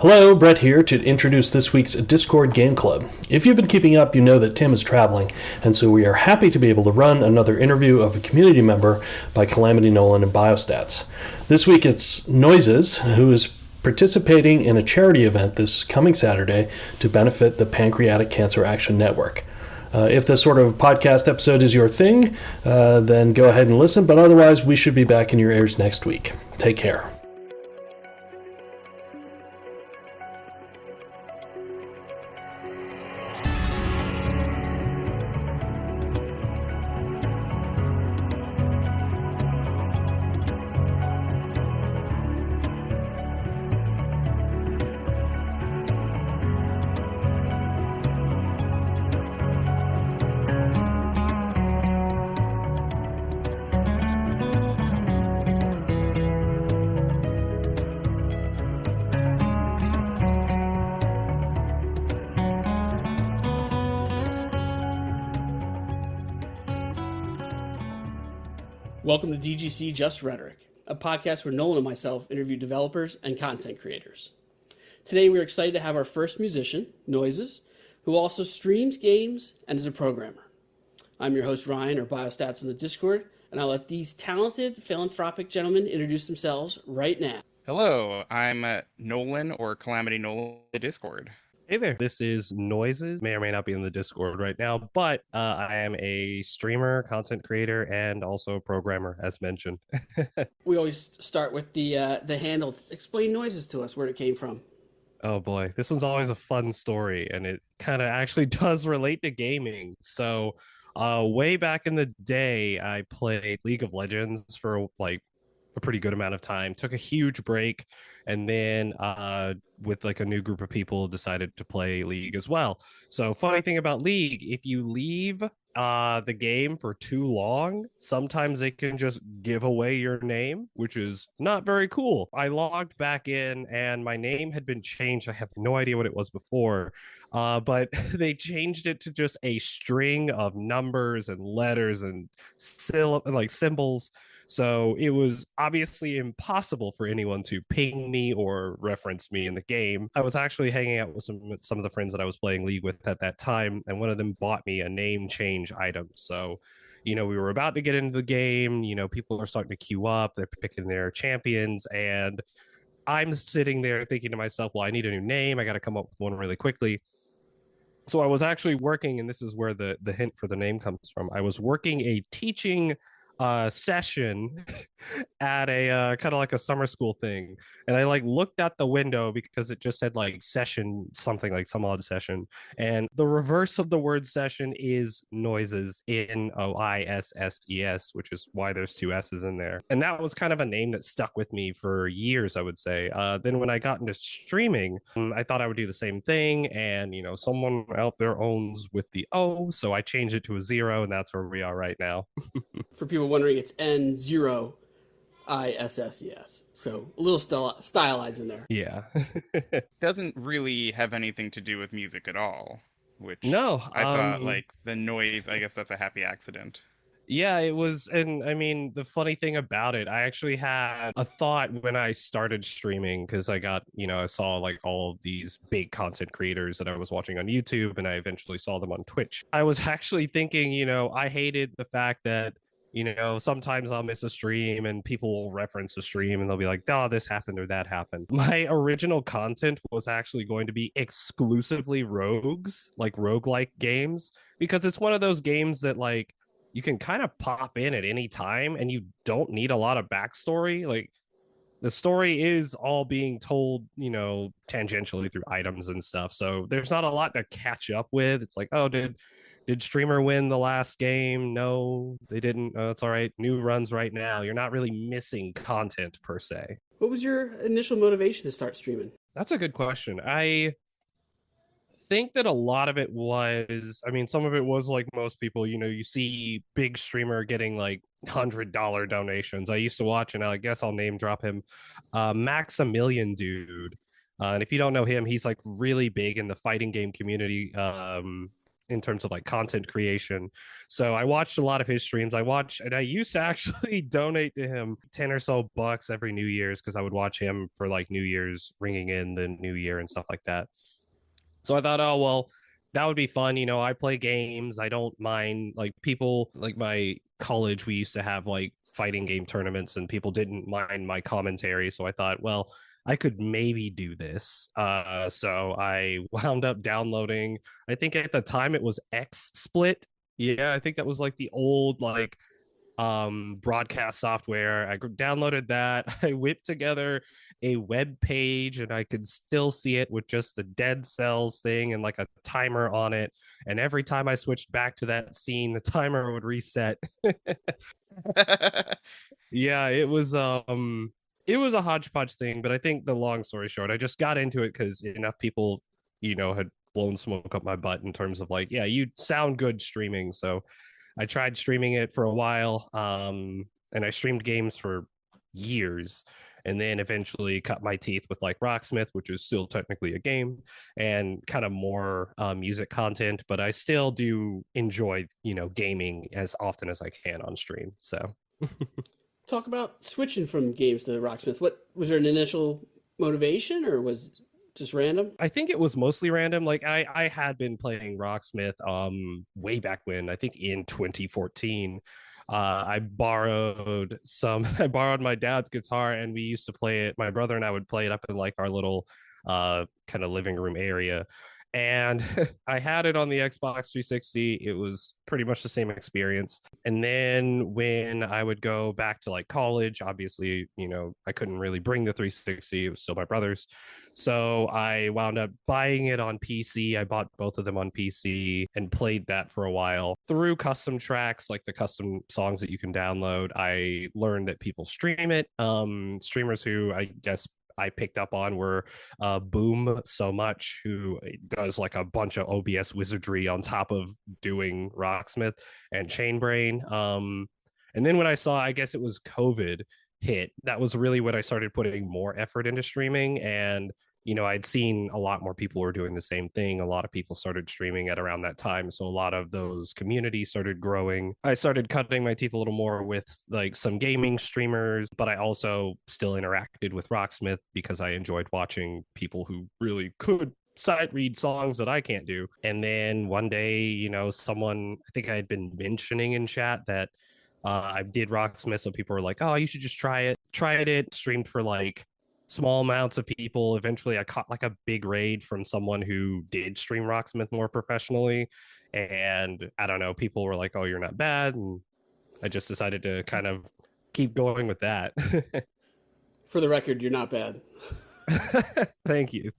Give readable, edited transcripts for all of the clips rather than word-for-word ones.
Hello, Brett here to introduce this week's Discord Game Club. If you've been keeping up, you know that Tim is traveling, and so we are happy to be able to run another interview of a community member by Calamity Nolan and Biostats. This week it's Noises, who is participating in a charity event this coming Saturday to benefit the Pancreatic Cancer Action Network. If this sort of podcast episode is your thing, then go ahead and listen, but otherwise we should be back in your ears next week. Take care. Welcome to DGC Just Rhetoric, a podcast where Nolan and myself interview developers and content creators. Today we're excited to have our first musician, Noises, who also streams games and is a programmer. I'm your host Ryan, or Biostats on the Discord, and I'll let these talented philanthropic gentlemen introduce themselves right now. Hello, I'm Nolan, or Calamity Nolan, the Discord. Hey there, this is Noises. May or may not be in the Discord right now, but I am a streamer, content creator, and also a programmer, as mentioned. We always start with the handle. Explain Noises to us, where it came from. Oh boy, this one's always a fun story, and it kind of actually does relate to gaming. So way back in the day, I played League of Legends for like a pretty good amount of time, took a huge break, and then with like a new group of people decided to play League as well. So funny thing about League, if you leave the game for too long, sometimes they can just give away your name, which is not very cool. I logged back in and my name had been changed. I have no idea what it was before, but they changed it to just a string of numbers and letters and symbols. So it was obviously impossible for anyone to ping me or reference me in the game. I was actually hanging out with some of the friends that I was playing League with at that time, and one of them bought me a name change item. So, we were about to get into the game. People are starting to queue up. They're picking their champions, and I'm sitting there thinking to myself, well, I need a new name. I got to come up with one really quickly. So I was actually working, and this is where the hint for the name comes from. I was working a teaching session at a kind of like a summer school thing, and I like looked out the window because it just said like session, something like some odd session, and the reverse of the word session is Noises, Noises, which is why there's two s's in there. And that was kind of a name that stuck with me for years, I would say. Then when I got into streaming, I thought I would do the same thing, and someone out there owns with the O, so I changed it to a 0, and that's where we are right now. For people wondering, it's N0ISSES. So a little stylized in there. Yeah. Doesn't really have anything to do with music at all, which No, I thought like the noise, I guess that's a happy accident. Yeah, it was. And I mean, the funny thing about it, I actually had a thought when I started streaming, because I got, I saw like all of these big content creators that I was watching on YouTube, and I eventually saw them on Twitch. I was actually thinking, I hated the fact that sometimes I'll miss a stream and people will reference a stream and they'll be like, oh, this happened or that happened. My original content was actually going to be exclusively rogues, like roguelike games, because it's one of those games that like you can kind of pop in at any time and you don't need a lot of backstory. Like the story is all being told, tangentially through items and stuff. So there's not a lot to catch up with. It's like, oh, did streamer win the last game? No, they didn't. Oh, it's all right. New runs right now. You're not really missing content per se. What was your initial motivation to start streaming? That's a good question. I think that a lot of it was, some of it was like most people, you see big streamer getting like $100 donations. I used to watch, and I guess I'll name drop him, Maximilian Dude. And if you don't know him, he's like really big in the fighting game community. in terms of like content creation. So I watched a lot of his streams. And I used to actually donate to him 10 or so bucks every New Year's because I would watch him for like New Year's, ringing in the new year and stuff like that. So I thought, oh, well, that would be fun. I play games. I don't mind like people like my college. We used to have like fighting game tournaments and people didn't mind my commentary. So I thought, well, I could maybe do this. So I wound up downloading, I think at the time it was XSplit. Yeah, I think that was like the old like broadcast software. I downloaded that. I whipped together a web page and I could still see it with just the dead cells thing and like a timer on it. And every time I switched back to that scene, the timer would reset. Yeah, it was a hodgepodge thing, but I think the long story short, I just got into it because enough people, had blown smoke up my butt in terms of like, yeah, you sound good streaming. So I tried streaming it for a while, and I streamed games for years, and then eventually cut my teeth with like Rocksmith, which is still technically a game, and kind of more music content. But I still do enjoy, gaming as often as I can on stream. So Talk about switching from games to Rocksmith. What was there an initial motivation, or was it just random? I think it was mostly random. Like I had been playing Rocksmith way back when, I think in 2014. I borrowed I borrowed my dad's guitar and we used to play it. My brother and I would play it up in like our little kind of living room area. And I had it on the Xbox 360. It was pretty much the same experience. And then when I would go back to like college, obviously, I couldn't really bring the 360. It was still my brother's. So I wound up buying it on PC. I bought both of them on PC and played that for a while. Through custom tracks, like the custom songs that you can download, I learned that people stream it. Streamers who I guess I picked up on were Boom So Much, who does like a bunch of OBS wizardry on top of doing Rocksmith, and Chainbrain. And then when I saw, I guess it was COVID hit, that was really when I started putting more effort into streaming. And I'd seen a lot more people were doing the same thing. A lot of people started streaming at around that time. So a lot of those communities started growing. I started cutting my teeth a little more with like some gaming streamers, but I also still interacted with Rocksmith because I enjoyed watching people who really could sight read songs that I can't do. And then one day, someone, I think I had been mentioning in chat that I did Rocksmith. So people were like, oh, you should just try it. Tried it, streamed for like small amounts of people. Eventually I caught like a big raid from someone who did stream Rocksmith more professionally, and I don't know, people were like, oh, you're not bad, and I just decided to kind of keep going with that. For the record, you're not bad. Thank you.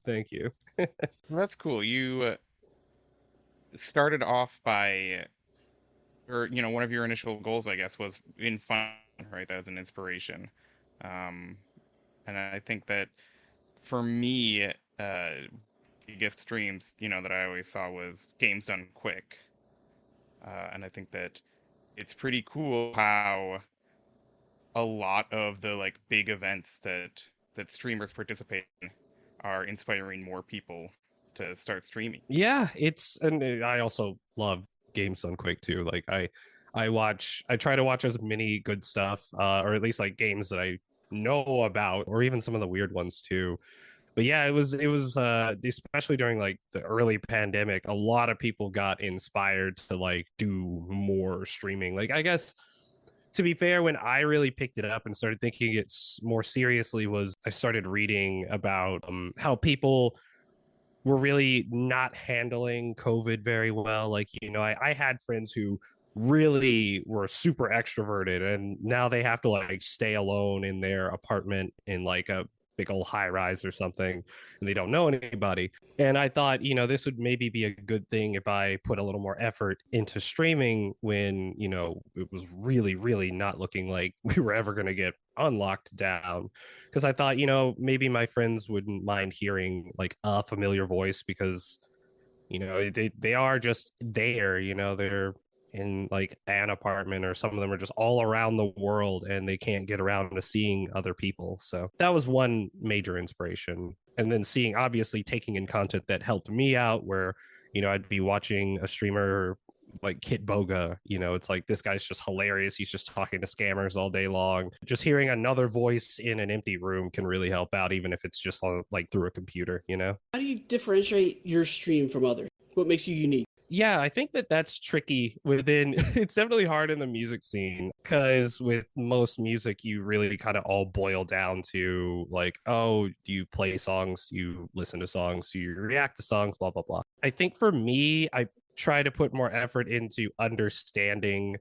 So that's cool. You started off by, or one of your initial goals, I guess, was in fun, right? That was an inspiration. And I think that for me, biggest streams, that I always saw was games done quick. And I think that it's pretty cool how a lot of the like big events that streamers participate in are inspiring more people to start streaming. Yeah, and I also love games done quick too. Like I try to watch as many good stuff, or at least like games that I know about, or even some of the weird ones too. But yeah, it was especially during like the early pandemic, a lot of people got inspired to like do more streaming. Like I guess, to be fair, when I really picked it up and started thinking it more seriously was I started reading about how people were really not handling COVID very well. Like, I had friends who really were super extroverted and now they have to like stay alone in their apartment in like a big old high rise or something, and they don't know anybody. And I thought, this would maybe be a good thing if I put a little more effort into streaming when, it was really, really not looking like we were ever going to get unlocked down. Because I thought, maybe my friends wouldn't mind hearing like a familiar voice because, they are just there, they're in like an apartment, or some of them are just all around the world and they can't get around to seeing other people. So that was one major inspiration. and then seeing, obviously taking in content that helped me out, where I'd be watching a streamer like Kit Boga. It's like, this guy's just hilarious, he's just talking to scammers all day long. Just hearing another voice in an empty room can really help out, even if it's just on like through a computer. How do you differentiate your stream from others? What makes you unique? Yeah, I think that that's tricky within it's definitely hard in the music scene, because with most music you really kind of all boil down to like, oh, do you play songs, do you listen to songs, do you react to songs, blah blah blah. I think for me, I try to put more effort into understanding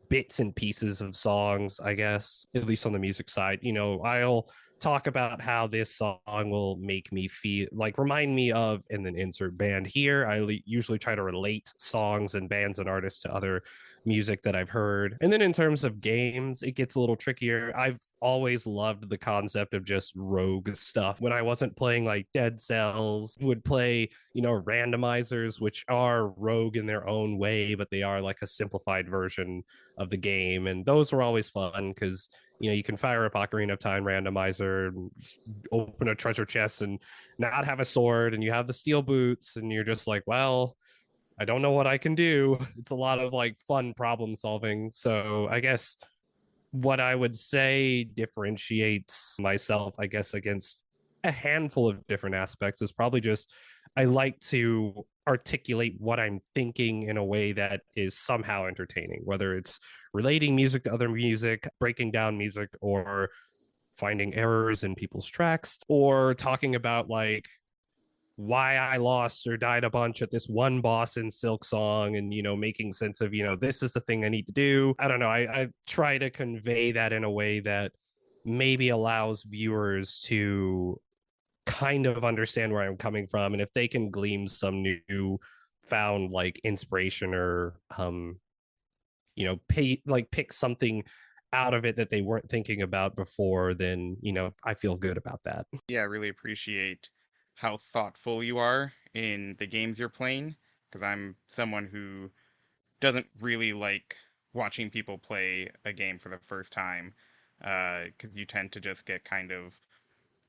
bits and pieces of songs, I guess, at least on the music side. I'll talk about how this song will make me feel, like remind me of, and then insert band here. Usually try to relate songs and bands and artists to other music that I've heard. And then in terms of games, it gets a little trickier. I've always loved the concept of just rogue stuff. When I wasn't playing like Dead Cells, would play, randomizers, which are rogue in their own way, but they are like a simplified version of the game. And those were always fun because, you can fire up Ocarina of Time randomizer, and open a treasure chest and not have a sword, and you have the steel boots, and you're just like, well, I don't know what I can do. It's a lot of like fun problem solving. So I guess what I would say differentiates myself, I guess, against a handful of different aspects is probably just, I like to articulate what I'm thinking in a way that is somehow entertaining, whether it's relating music to other music, breaking down music, or finding errors in people's tracks, or talking about like why I lost or died a bunch at this one boss in Silk Song, and making sense of, this is the thing I need to do. I don't know. I try to convey that in a way that maybe allows viewers to kind of understand where I'm coming from, and if they can glean some new found like inspiration, or pick something out of it that they weren't thinking about before, then I feel good about that. Yeah, I really appreciate how thoughtful you are in the games you're playing, because I'm someone who doesn't really like watching people play a game for the first time, because you tend to just get kind of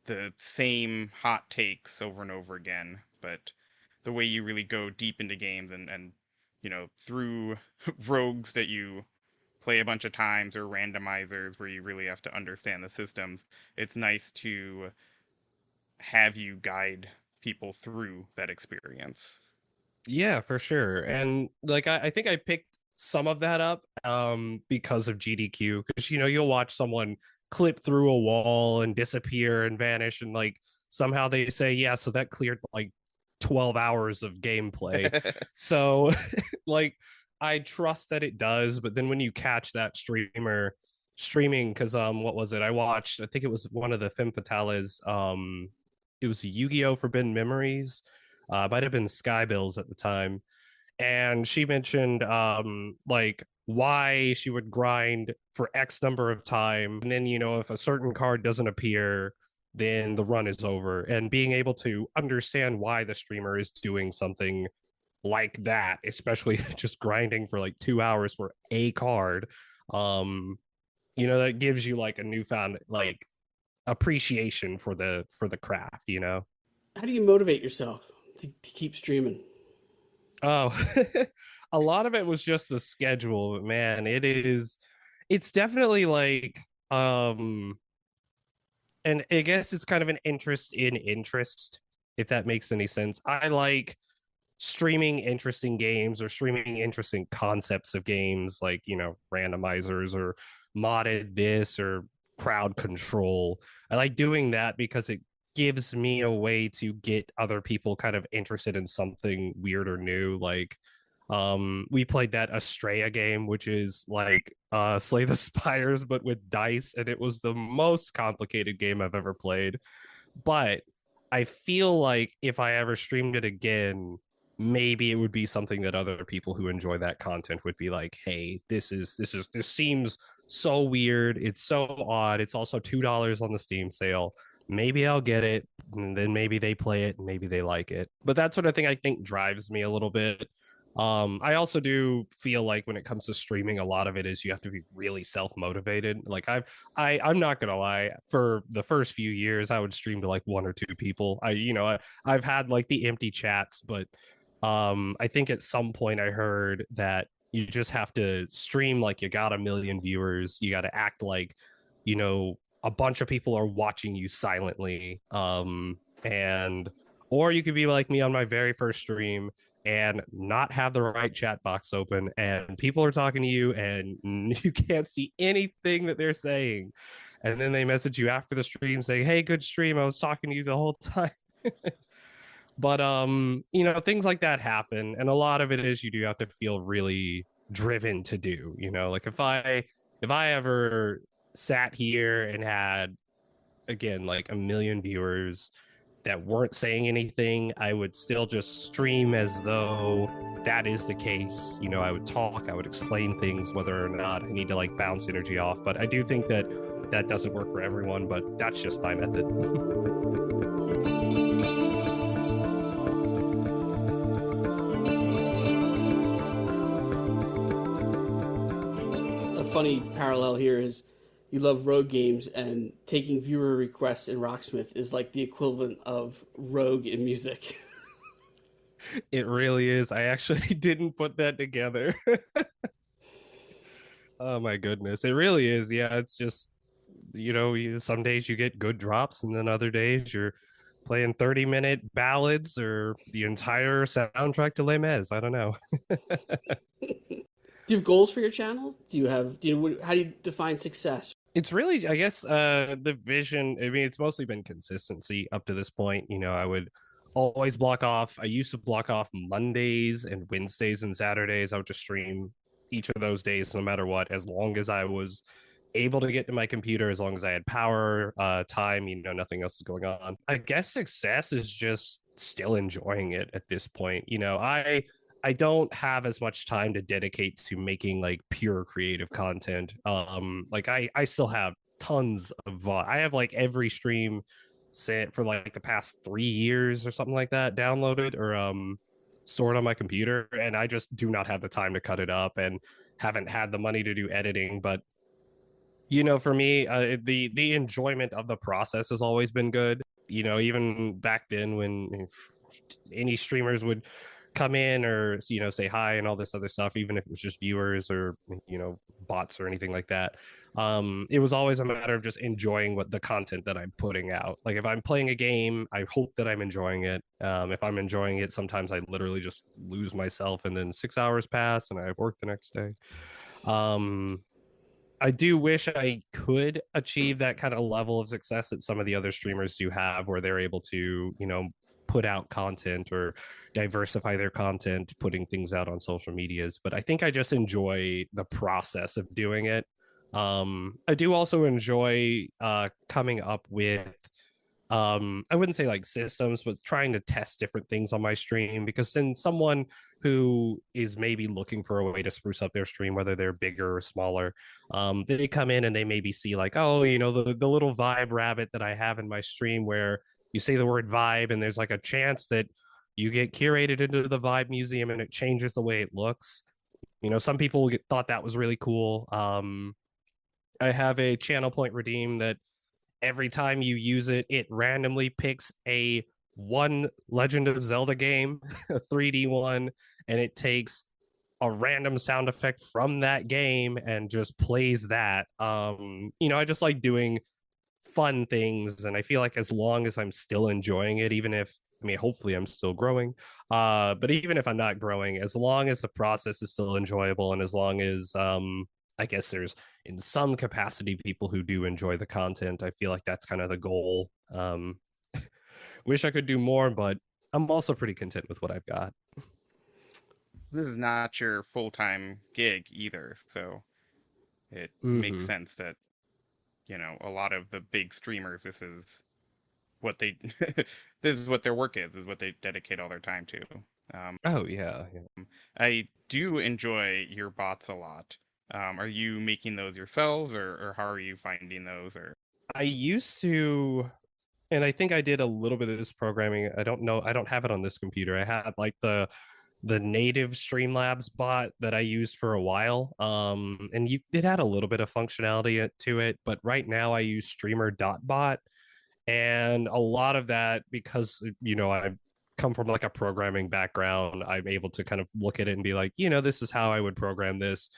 the same hot takes over and over again. But the way you really go deep into games, and through rogues that you play a bunch of times, or randomizers where you really have to understand the systems, it's nice to have you guide people through that experience. Yeah, for sure. And like I think I picked some of that up because of GDQ, because you'll watch someone clip through a wall and disappear and vanish, and like somehow they say, yeah, so that cleared like 12 hours of gameplay. So like I trust that it does, but then when you catch that streamer streaming, because what was it, I think it was one of the Femme Fatales, it was Yu-Gi-Oh! Forbidden Memories, might have been Skybills at the time, and she mentioned like why she would grind for X number of time, and then if a certain card doesn't appear, then the run is over. And being able to understand why the streamer is doing something like that, especially just grinding for like 2 hours for a card, that gives you like a newfound like appreciation for the craft. How do you motivate yourself to keep streaming? Oh, a lot of it was just the schedule, man. It's definitely like, and I guess it's kind of an interest in interest, if that makes any sense. I like streaming interesting games, or streaming interesting concepts of games, like, randomizers, or modded this, or crowd control. I like doing that because it gives me a way to get other people kind of interested in something weird or new. Like we played that Estrella game, which is like Slay the Spires but with dice, and it was the most complicated game I've ever played. But I feel like if I ever streamed it again, maybe it would be something that other people who enjoy that content would be like, hey, this seems so weird, it's so odd, it's also $2 on the Steam sale, maybe I'll get it, and then maybe they play it and maybe they like it. But that's what I think drives me a little bit I also do feel like when it comes to streaming, a lot of it is you have to be really self-motivated. Like I'm not gonna lie, for the first few years, I would stream to like one or two people. I've had like the empty chats, but I think at some point I heard that you just have to stream like you got a million viewers. You got to act like, a bunch of people are watching you silently. And or you could be like me on my very first stream and not have the right chat box open, and people are talking to you and you can't see anything that they're saying, and then they message you after the stream saying, hey, good stream, I was talking to you the whole time. But things like that happen, and a lot of it is you do have to feel really driven to do, like if I ever sat here and had, again, like a million viewers that weren't saying anything, I would still just stream as though that is the case. I would talk, I would explain things, whether or not I need to like bounce energy off. But I do think that that doesn't work for everyone, but that's just my method. A funny parallel here is you love rogue games, and taking viewer requests in Rocksmith is like the equivalent of rogue in music. It really is. I actually didn't put that together. Oh my goodness. It really is. Yeah, it's just, some days you get good drops, and then other days you're playing 30-minute ballads or the entire soundtrack to Les Mis. I don't know. Do you have goals for your channel? How do you define success? It's really, I guess, the vision. I mean, it's mostly been consistency up to this point. I would always block off. I used to block off Mondays and Wednesdays and Saturdays. I would just stream each of those days, no matter what, as long as I was able to get to my computer, as long as I had power, time, nothing else is going on. I guess success is just still enjoying it at this point. I don't have as much time to dedicate to making like pure creative content. Like I still have tons of I have like every stream set for like the past 3 years or something like that downloaded or stored on my computer, and I just do not have the time to cut it up and haven't had the money to do editing. But for me, the enjoyment of the process has always been good. Even back then when any streamers would come in or say hi and all this other stuff, even if it was just viewers or bots or anything like that, it was always a matter of just enjoying what the content that I'm putting out. Like if I'm playing a game, I hope that I'm enjoying it. If I'm enjoying it, sometimes I literally just lose myself, and then 6 hours pass and I have work the next day. I do wish I could achieve that kind of level of success that some of the other streamers do have, where they're able to put out content or diversify their content, putting things out on social medias. But I think I just enjoy the process of doing it. I do also enjoy coming up with I wouldn't say like systems, but trying to test different things on my stream, because then someone who is maybe looking for a way to spruce up their stream, whether they're bigger or smaller, they come in and they maybe see like, oh, the little vibe rabbit that I have in my stream, where you say the word vibe and there's like a chance that you get curated into the vibe museum and it changes the way it looks. Some people thought that was really cool. I have a channel point redeem that every time you use it, it randomly picks one Legend of Zelda game, a 3D one, and it takes a random sound effect from that game and just plays that. I just like doing fun things, and I feel like as long as I'm still enjoying it, even if, hopefully I'm still growing, but even if I'm not growing, as long as the process is still enjoyable, and as long as I guess there's in some capacity people who do enjoy the content, I feel like that's kind of the goal. Wish I could do more, but I'm also pretty content with what I've got. This is not your full-time gig either, so it makes sense that a lot of the big streamers, this is what they this is what their work is what they dedicate all their time to. Oh yeah. I do enjoy your bots a lot. Are you making those yourselves, or how are you finding those? Or I used to, and I think I did a little bit of this programming. I don't know. I don't have it on this computer. I had like the the native Streamlabs bot that I used for a while. And it had a little bit of functionality to it, but right now I use Streamer.bot. And a lot of that, because, I come from like a programming background, I'm able to kind of look at it and be like, this is how I would program this.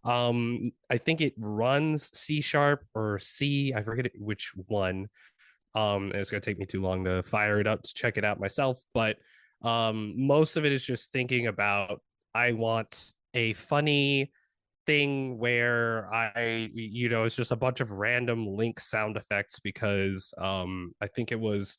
I think it runs C sharp or C, I forget which one. And it's going to take me too long to fire it up to check it out myself, but most of it is just thinking about, I want a funny thing where it's just a bunch of random link sound effects, because I think it was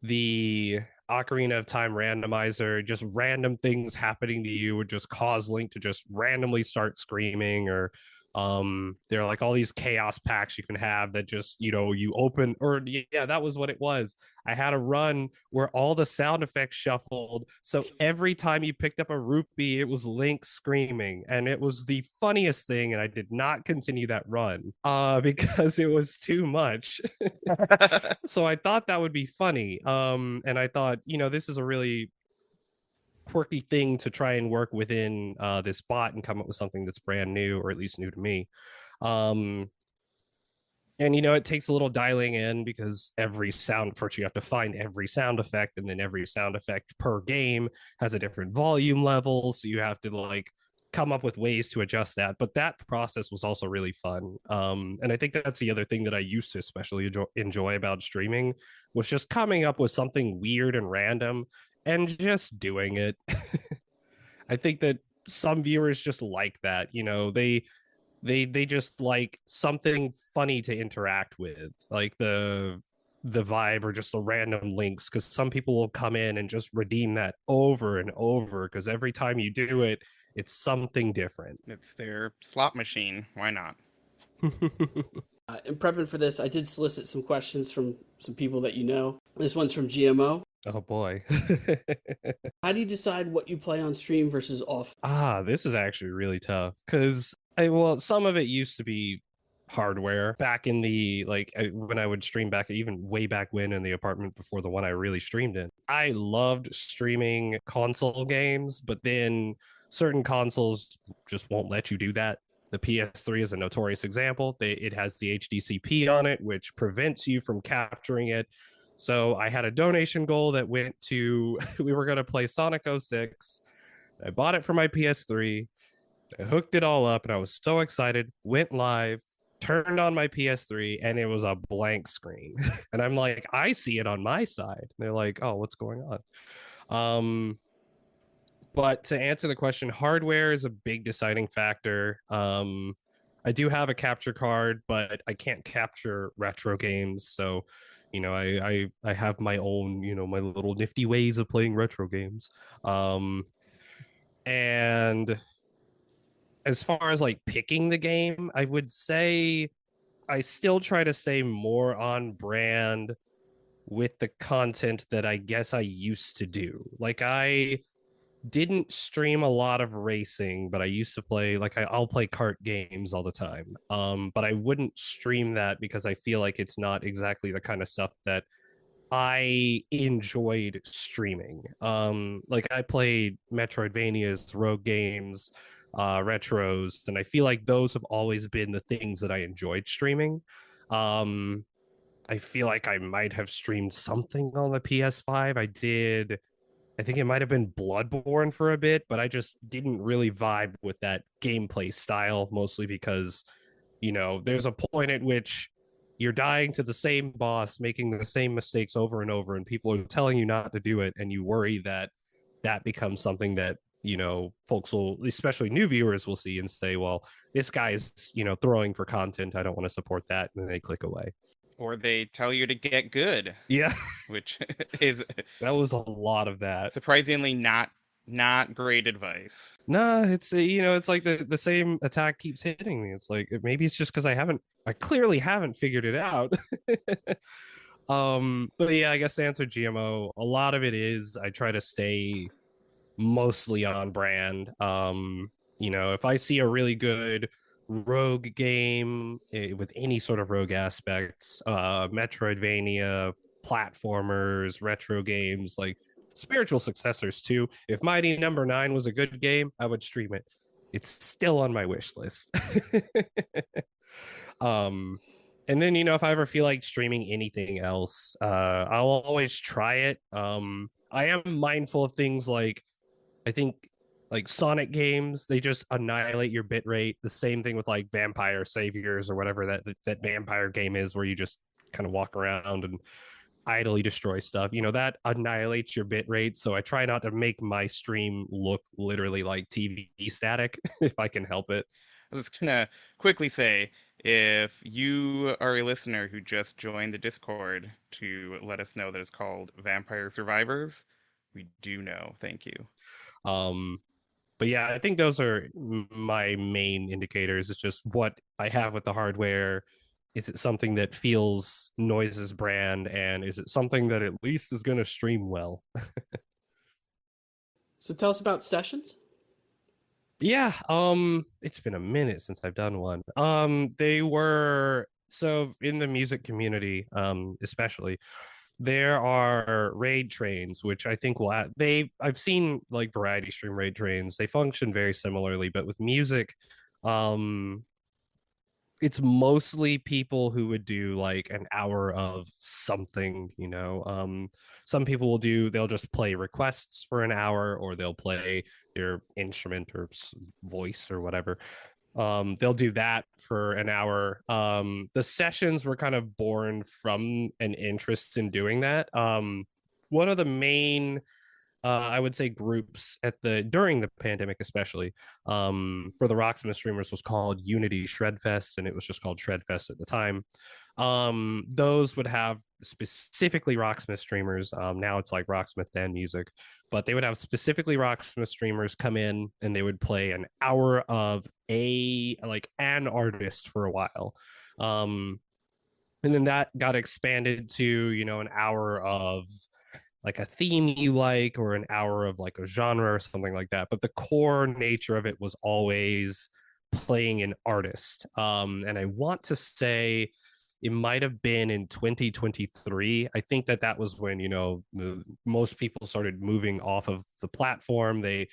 the Ocarina of Time randomizer, just random things happening to you would just cause Link to just randomly start screaming. Or there are like all these chaos packs you can have that just, you open, or yeah, that was what it was. I had a run where all the sound effects shuffled, so every time you picked up a rupee, it was Link screaming, and it was the funniest thing. And I did not continue that run because it was too much. So I thought that would be funny, and I thought, this is a really quirky thing to try and work within this bot and come up with something that's brand new, or at least new to me. And it takes a little dialing in, because every sound, first you have to find every sound effect, and then every sound effect per game has a different volume level, so you have to like come up with ways to adjust that. But that process was also really fun. And I think that's the other thing that I used to especially enjoy about streaming, was just coming up with something weird and random and just doing it. I think that some viewers just like that. They just like something funny to interact with, like the vibe or just the random links, because some people will come in and just redeem that over and over, because every time you do it, it's something different. It's their slot machine. Why not? In prepping for this, I did solicit some questions from some people that you know. This one's from GMO. Oh boy. How do you decide what you play on stream versus off? This is actually really tough, because some of it used to be hardware back in the when I would stream back, even way back when, in the apartment before the one I really streamed in. I loved streaming console games, but then certain consoles just won't let you do that. The PS3 is a notorious example. It has the HDCP on it, which prevents you from capturing it. So I had a donation goal that went to, we were going to play Sonic 06. I bought it for my PS3. I hooked it all up, and I was so excited, went live, turned on my PS3, and it was a blank screen. And I'm like, I see it on my side. And they're like, oh, what's going on? But to answer the question, hardware is a big deciding factor. I do have a capture card, but I can't capture retro games. So, I have my own, my little nifty ways of playing retro games. And as far as like picking the game, I would say I still try to stay more on brand with the content that I guess I used to do. Like, I didn't stream a lot of racing, but I used to play, like, I'll play kart games all the time. But I wouldn't stream that because I feel like it's not exactly the kind of stuff that I enjoyed streaming. Like, I played Metroidvanias, rogue games, retros, and I feel like those have always been the things that I enjoyed streaming. I feel like I might have streamed something on the PS5. I think it might have been Bloodborne for a bit, but I just didn't really vibe with that gameplay style, mostly because, there's a point at which you're dying to the same boss, making the same mistakes over and over, and people are telling you not to do it, and you worry that that becomes something that, folks will, especially new viewers, will see and say, well, this guy is, throwing for content. I don't want to support that. And then they click away. Or they tell you to get good. Yeah. Which is that was a lot of that. Surprisingly not great advice. No, it's it's like the same attack keeps hitting me. It's like, maybe it's just because I clearly haven't figured it out. But yeah, I guess to answer GMO, a lot of it is I try to stay mostly on brand. If I see a really good rogue game with any sort of rogue aspects, Metroidvania, platformers, retro games, like, spiritual successors too. If Mighty Number 9 was a good game, I would stream it. It's still on my wish list. um and then, if I ever feel like streaming anything else, I'll always try it. I am mindful of things like, I think, like Sonic games, they just annihilate your bit rate. The same thing with like Vampire Saviors or whatever that vampire game is, where you just kind of walk around and idly destroy stuff. That annihilates your bit rate. So I try not to make my stream look literally like TV static if I can help it. I was gonna quickly say, if you are a listener who just joined the Discord to let us know that it's called Vampire Survivors, we do know. Thank you. But yeah, I think those are my main indicators. It's just what I have with the hardware. Is it something that feels Noise's brand, and is it something that at least is going to stream well? So tell us about sessions. Yeah, it's been a minute since I've done one. They were, so in the music community, especially, there are raid trains, which I think I've seen like variety stream raid trains. They function very similarly, but with music, it's mostly people who would do like an hour of something. Some people they'll just play requests for an hour, or they'll play their instrument or voice or whatever. They'll do that for an hour. The sessions were kind of born from an interest in doing that. One of the main, I would say, groups during the pandemic, especially for the Rocksmith streamers, was called Unity Shredfest, and it was just called Shredfest at the time. Those would have specifically Rocksmith streamers. Now it's like Rocksmith and music, but they would have specifically Rocksmith streamers come in, and they would play an hour of an artist for a while. And then that got expanded to, an hour of like a theme you like, or an hour of like a genre or something like that. But the core nature of it was always playing an artist. And I want to say it might have been in 2023. I think that was when, most people started moving off of the platform. They,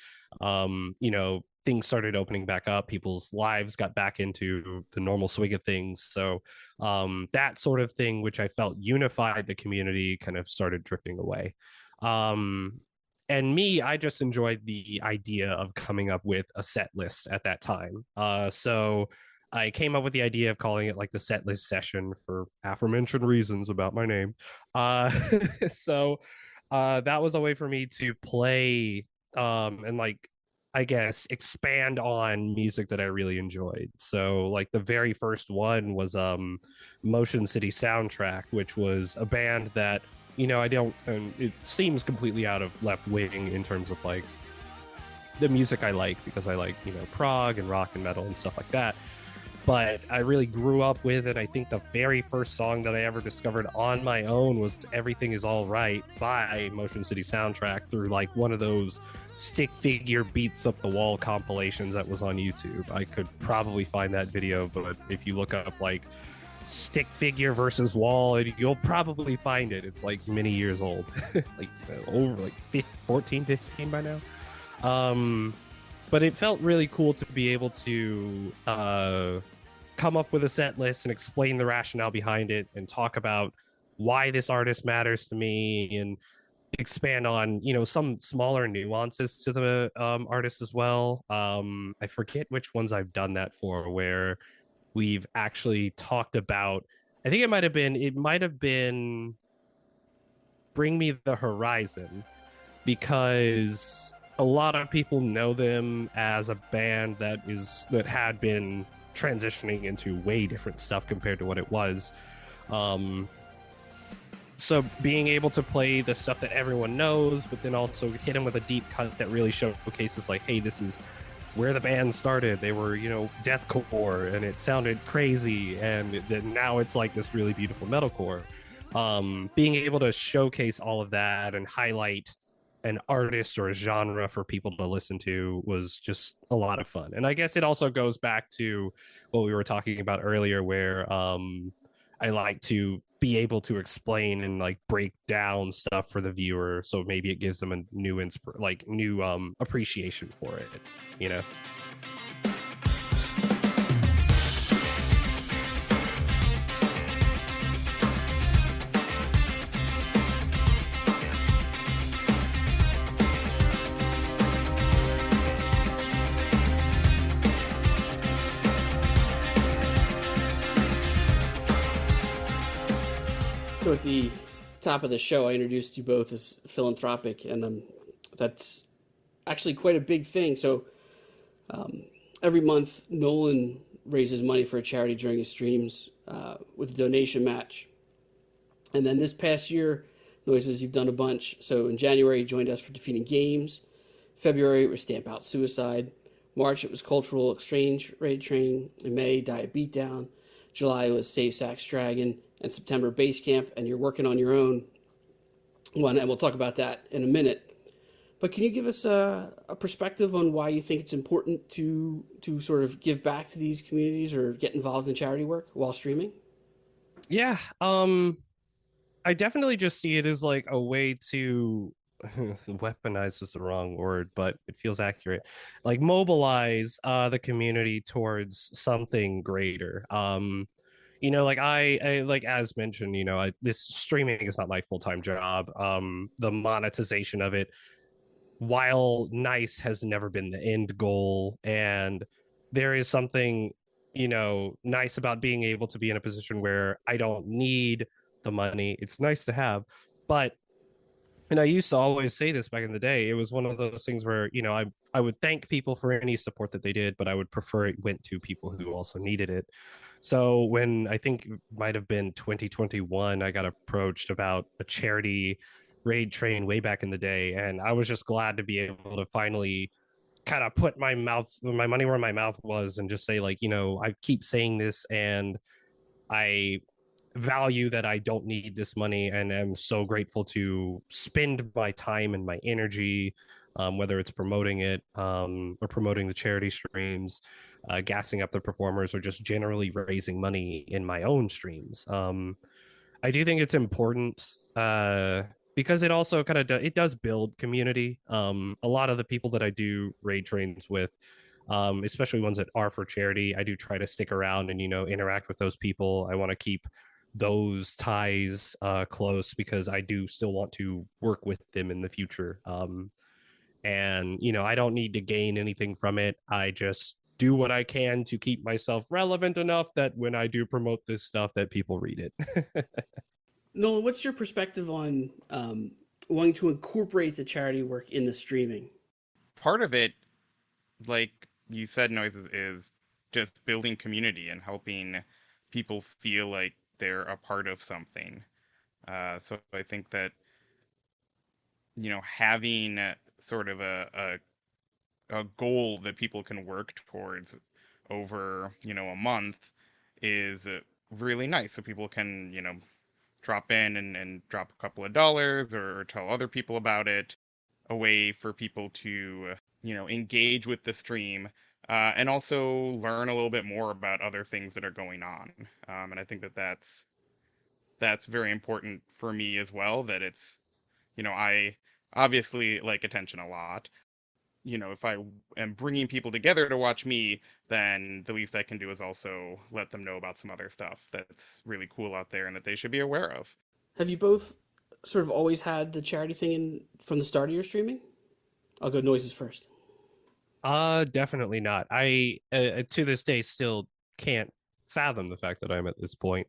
things started opening back up. People's lives got back into the normal swing of things. So that sort of thing, which I felt unified the community, kind of started drifting away. And me, I just enjoyed the idea of coming up with a set list at that time. So I came up with the idea of calling it like the set list session for aforementioned reasons about my name. So that was a way for me to play and like, I guess, expand on music that I really enjoyed. So like the very first one was Motion City Soundtrack, which was a band that, it seems completely out of left wing in terms of like the music I like, because I like, prog and rock and metal and stuff like that. But I really grew up with it. I think the very first song that I ever discovered on my own was Everything Is All Right by Motion City Soundtrack, through like one of those stick figure beats up the wall compilations that was on YouTube. I could probably find that video, but if you look up like stick figure versus wall, you'll probably find it. It's like many years old, like over like 14, 15 by now. But it felt really cool to be able to come up with a set list and explain the rationale behind it, and talk about why this artist matters to me, and expand on some smaller nuances to the artist as well. I forget which ones I've done that for, where we've actually talked about, I think it might have been Bring Me the Horizon, because a lot of people know them as a band that had been transitioning into way different stuff compared to what it was. So being able to play the stuff that everyone knows, but then also hit them with a deep cut that really showcases like, hey, this is where the band started. They were, deathcore, and it sounded crazy, and now it's like this really beautiful metalcore. Being able to showcase all of that and highlight an artist or a genre for people to listen to was just a lot of fun. And I guess it also goes back to what we were talking about earlier, where I like to be able to explain and like break down stuff for the viewer, so maybe it gives them a new new appreciation for it, you know. So at the top of the show, I introduced you both as philanthropic, and that's actually quite a big thing. So every month, Nolan raises money for a charity during his streams with a donation match. And then this past year, Noises, you've done a bunch. So in January, you joined us for Defeating Games. February, it was Stamp Out Suicide. March, it was Cultural Exchange Raid Train. In May, Diet Beatdown. July was Save Sax Dragon. And September, Basecamp. And you're working on your own one, and we'll talk about that in a minute. But can you give us a perspective on why you think it's important to sort of give back to these communities or get involved in charity work while streaming? Yeah, I definitely just see it as like a way to weaponize is the wrong word, but it feels accurate. Like mobilize the community towards something greater. Like I like as mentioned, this streaming is not my full-time job. The monetization of it, while nice, has never been the end goal, and there is something nice about being able to be in a position where I don't need the money. It's nice to have, but and I used to always say this back in the day, it was one of those things where I would thank people for any support that they did, but I would prefer it went to people who also needed it. So when I think it might have been 2021, I got approached about a charity raid train way back in the day, and I was just glad to be able to finally kind of put my money where my mouth was and just say, like, I keep saying this, and I value that I don't need this money, and I'm so grateful to spend my time and my energy, whether it's promoting it or promoting the charity streams, gassing up the performers, or just generally raising money in my own streams. I do think it's important because it also kind of it does build community. A lot of the people that I do raid trains with, especially ones that are for charity, I do try to stick around and interact with those people. I want to keep those ties close because I do still want to work with them in the future. And I don't need to gain anything from it. I just do what I can to keep myself relevant enough that when I do promote this stuff, that people read it. Nolan, what's your perspective on wanting to incorporate the charity work in the streaming? Part of it, like you said, Noises, is just building community and helping people feel like they're a part of something. So I think that having sort of a goal that people can work towards over a month is really nice. So people can drop in and drop a couple of dollars or tell other people about it. A way for people to engage with the stream. And also learn a little bit more about other things that are going on. And I think that that's very important for me as well, that it's, I obviously like attention a lot. If I am bringing people together to watch me, then the least I can do is also let them know about some other stuff that's really cool out there and that they should be aware of. Have you both sort of always had the charity thing from the start of your streaming? I'll go Noises first. Definitely not. I to this day still can't fathom the fact that I'm at this point.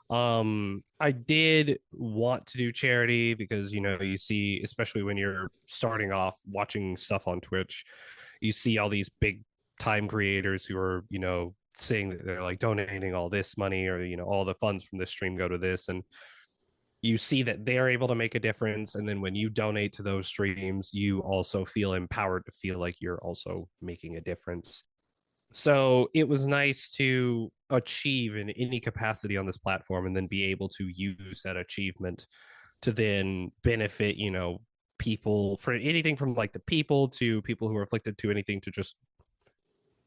I did want to do charity because you see, especially when you're starting off watching stuff on Twitch, you see all these big time creators who are saying that they're like donating all this money, or all the funds from this stream go to this, and you see that they're able to make a difference. And then when you donate to those streams, you also feel empowered to feel like you're also making a difference. So it was nice to achieve in any capacity on this platform and then be able to use that achievement to then benefit, people, for anything from like the people to people who are afflicted, to anything to just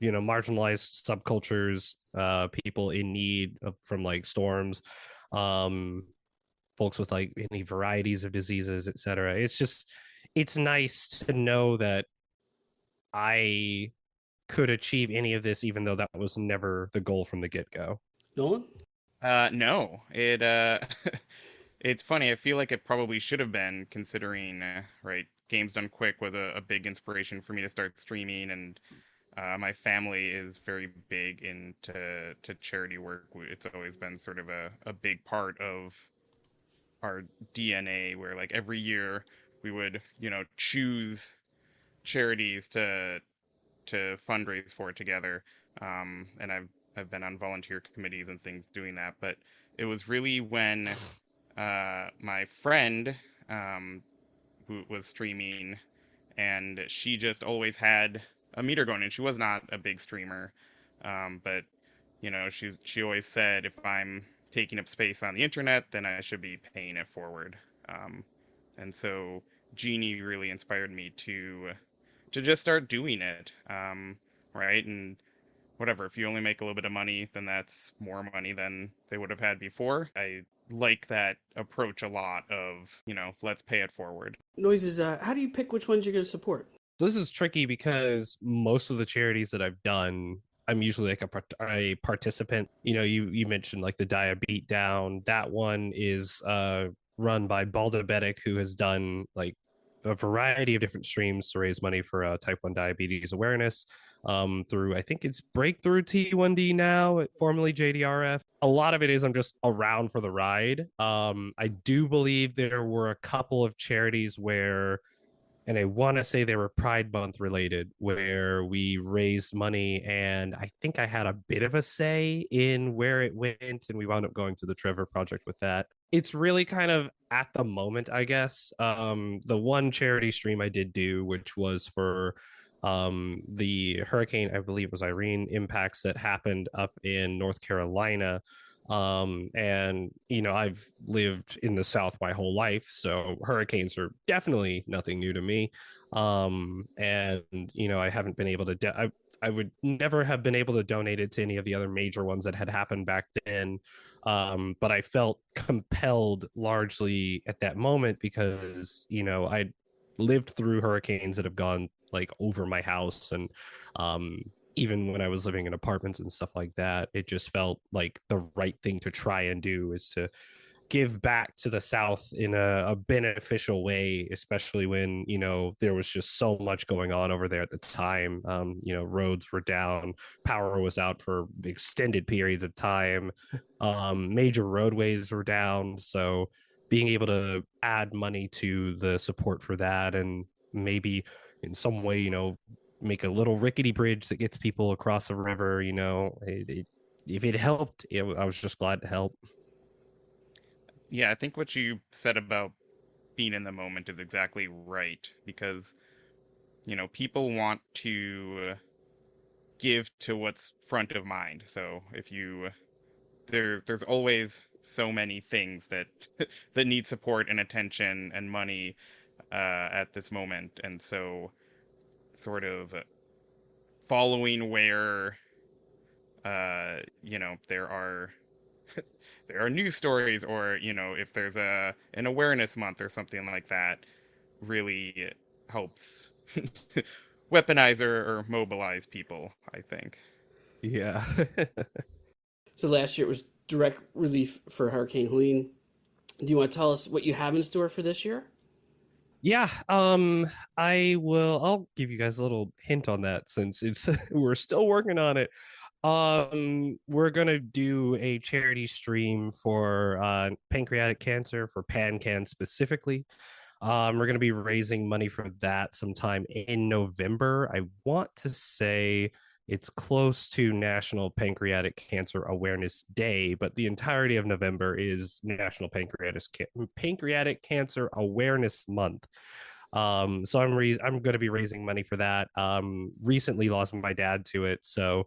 marginalized subcultures, people in need from like storms, folks with like any varieties of diseases, etc. It's nice to know that I could achieve any of this, even though that was never the goal from the get go. Nolan? No, it it's funny. I feel like it probably should have been, considering right, Games Done Quick was a big inspiration for me to start streaming, and my family is very big into charity work. It's always been sort of a big part of our DNA, where like every year we would, choose charities to fundraise for together. And I've been on volunteer committees and things doing that. But it was really when my friend who was streaming, and she just always had a meter going, and she was not a big streamer, but she always said, if I'm taking up space on the internet, then I should be paying it forward. And so Jeannie really inspired me to just start doing it, right? And whatever, if you only make a little bit of money, then that's more money than they would have had before. I like that approach a lot of, let's pay it forward. Noises, how do you pick which ones you're going to support? This is tricky because most of the charities that I've done, I'm usually like a participant. You mentioned like the Diabetes Down. That one is run by Baldabetic, who has done like a variety of different streams to raise money for type 1 diabetes awareness through, I think it's Breakthrough T1D now, formerly JDRF. A lot of it is I'm just around for the ride. I do believe there were a couple of charities where, and I want to say they were Pride Month related, where we raised money, and I think I had a bit of a say in where it went, and we wound up going to the Trevor Project with that. It's really kind of at the moment, I guess. The one charity stream I did do, which was for the hurricane, I believe it was Irene, impacts that happened up in North Carolina. And I've lived in the South my whole life, so hurricanes are definitely nothing new to me. And I haven't been able to I would never have been able to donate it to any of the other major ones that had happened back then. But I felt compelled largely at that moment because I lived through hurricanes that have gone like over my house, and even when I was living in apartments and stuff like that, it just felt like the right thing to try and do is to give back to the South in a beneficial way, especially when, there was just so much going on over there at the time. Roads were down, power was out for extended periods of time, major roadways were down. So being able to add money to the support for that, and maybe in some way, make a little rickety bridge that gets people across the river, if it helped, I was just glad to help. Yeah, I think what you said about being in the moment is exactly right, because people want to give to what's front of mind. So if there's always so many things that that need support and attention and money at this moment, and so sort of following where there are there are news stories, or if there's an awareness month or something like that, really helps weaponize or mobilize people, I think. Yeah. So last year it was direct relief for Hurricane Helene. Do you want to tell us what you have in store for this year? Yeah, I'll give you guys a little hint on that since it's we're still working on it. We're gonna do a charity stream for pancreatic cancer, for PanCan specifically. We're gonna be raising money for that sometime in November. I want to say it's close to National Pancreatic Cancer Awareness Day, but the entirety of November is National Pancreatic Cancer Awareness Month. So I'm going to be raising money for that. Recently lost my dad to it, so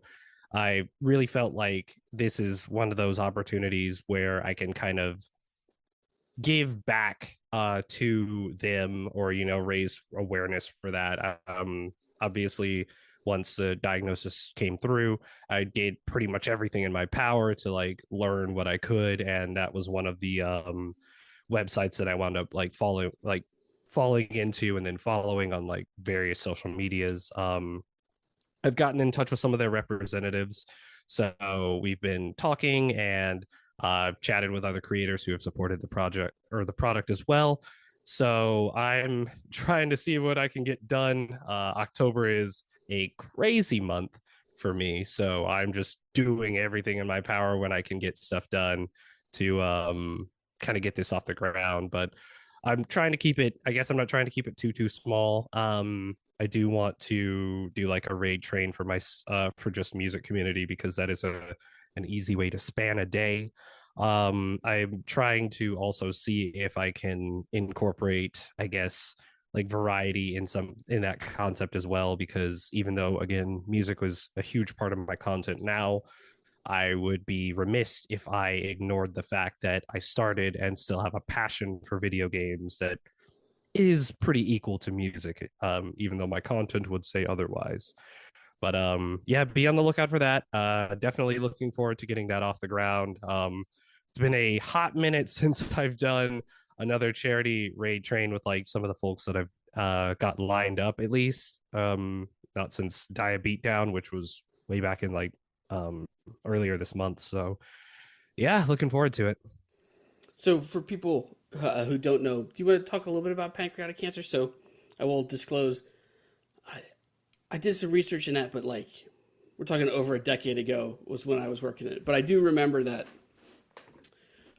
I really felt like this is one of those opportunities where I can kind of give back to them, or raise awareness for that. Obviously, once the diagnosis came through, I did pretty much everything in my power to like learn what I could, and that was websites that I wound up like falling into and then following on like various social medias. I've gotten in touch with some of their representatives. So we've been talking and chatted with other creators who have supported the project or the product as well. So I'm trying to see what I can get done. October is a crazy month for me. So I'm just doing everything in my power when I can get stuff done to kind of get this off the ground. But I'm trying to keep it, I guess I'm not trying to keep it too small. I do want to do like a raid train for my for just music community because that is an easy way to span a day. I'm trying to also see if I can incorporate, I guess, like variety in that concept as well, because even though again music was a huge part of my content now, I would be remiss if I ignored the fact that I started and still have a passion for video games that is pretty equal to music, even though my content would say otherwise. But yeah, be on the lookout for that. Definitely looking forward to getting that off the ground. It's been a hot minute since I've done another charity raid train with like some of the folks that I've got lined up at least. Not since Dia Beatdown, which was way back in like earlier this month. So yeah, looking forward to it. So, for people who don't know, do you want to talk a little bit about pancreatic cancer? So, I will disclose, I, I did some research in that, but like, we're talking over a decade ago was when I was working in it. But I do remember that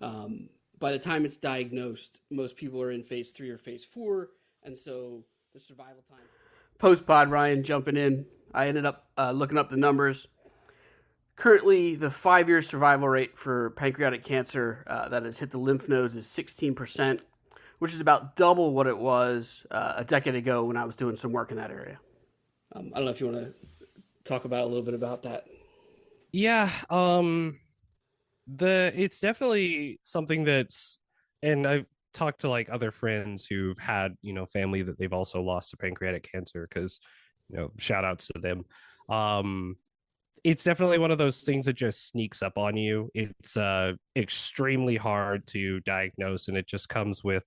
by the time it's diagnosed, most people are in phase 3 or phase 4. And so the survival time. Post pod, Ryan jumping in. I ended up looking up the numbers. Currently, the 5-year survival rate for pancreatic cancer that has hit the lymph nodes is 16%, which is about double what it was a decade ago when I was doing some work in that area. I don't know if you want to talk about a little bit about that. Yeah, it's definitely something that's, and I've talked to like other friends who've had, family that they've also lost to pancreatic cancer because, shout outs to them. It's definitely one of those things that just sneaks up on you. It's extremely hard to diagnose, and it just comes with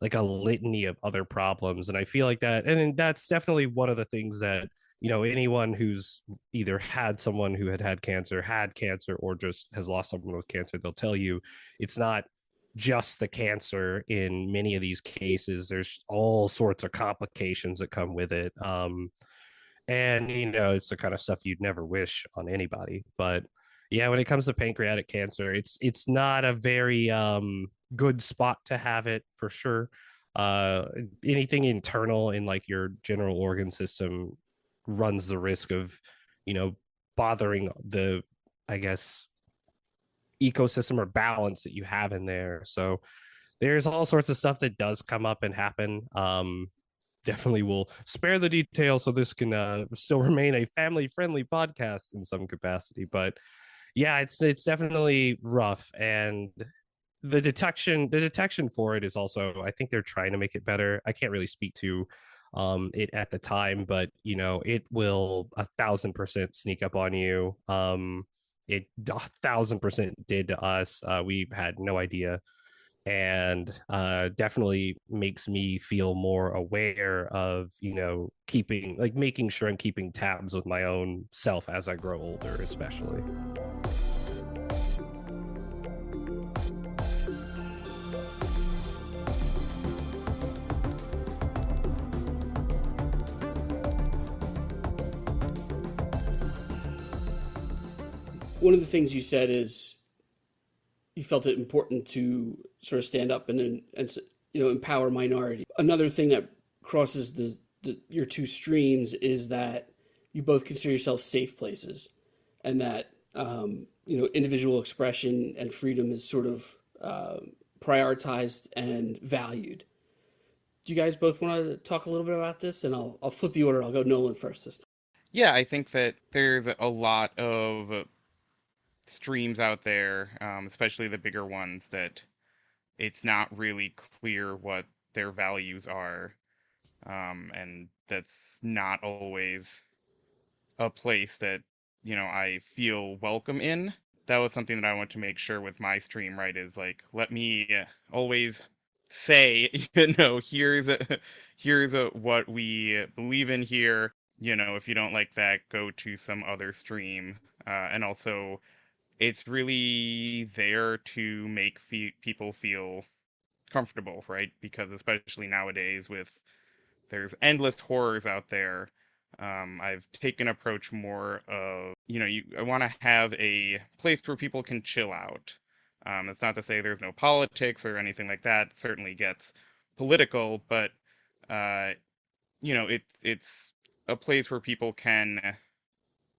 like a litany of other problems. And I feel like that, and that's definitely one of the things that anyone who's either had someone who had cancer, or just has lost someone with cancer, they'll tell you it's not just the cancer. In many of these cases, there's all sorts of complications that come with it. And it's the kind of stuff you'd never wish on anybody. But yeah, when it comes to pancreatic cancer, it's not a very good spot to have it, for sure. Anything internal in like your general organ system runs the risk of bothering the, I guess, ecosystem or balance that you have in there. So there's all sorts of stuff that does come up and happen. Definitely will spare the details so this can still remain a family friendly podcast in some capacity. But yeah, it's definitely rough. And the detection for it is also, I think they're trying to make it better. I can't really speak to it at the time, but it will 1,000% sneak up on you. It 1,000% did to us. We had no idea, and definitely makes me feel more aware of making sure I'm keeping tabs with my own self as I grow older, especially. One of the things you said is you felt it important to sort of stand up and empower minority. Another thing that crosses your two streams is that you both consider yourselves safe places, and that individual expression and freedom is sort of prioritized and valued. Do you guys both want to talk a little bit about this? And I'll flip the order. I'll go Nolan first this time. Yeah, I think that there's a lot of streams out there, especially the bigger ones, that it's not really clear what their values are, and that's not always a place that I feel welcome in. That was something that I want to make sure with my stream, right? Is like, let me always say, here's what we believe in here. If you don't like that, go to some other stream. And also, it's really there to make people feel comfortable, right? Because especially nowadays there's endless horrors out there. I've taken approach more of, I want to have a place where people can chill out. It's not to say there's no politics or anything like that. It certainly gets political, but uh, it's a place where people can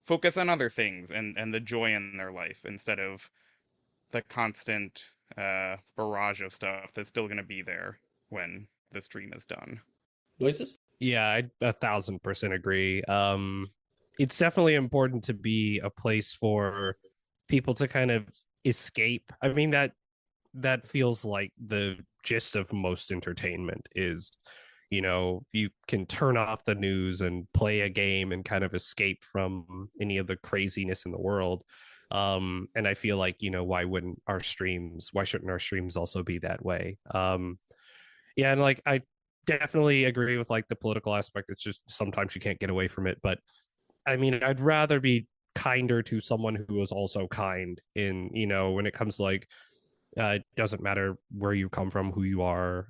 focus on other things and the joy in their life instead of the constant barrage of stuff that's still going to be there when the stream is done. Noises? Yeah, I 1,000% agree. It's definitely important to be a place for people to kind of escape. I mean, that feels like the gist of most entertainment is, you can turn off the news and play a game and kind of escape from any of the craziness in the world. And I feel like, why shouldn't our streams also be that way? Yeah, and like I definitely agree with like the political aspect. It's just sometimes you can't get away from it. But I mean, I'd rather be kinder to someone who is also kind in, when it comes to like, it doesn't matter where you come from, who you are,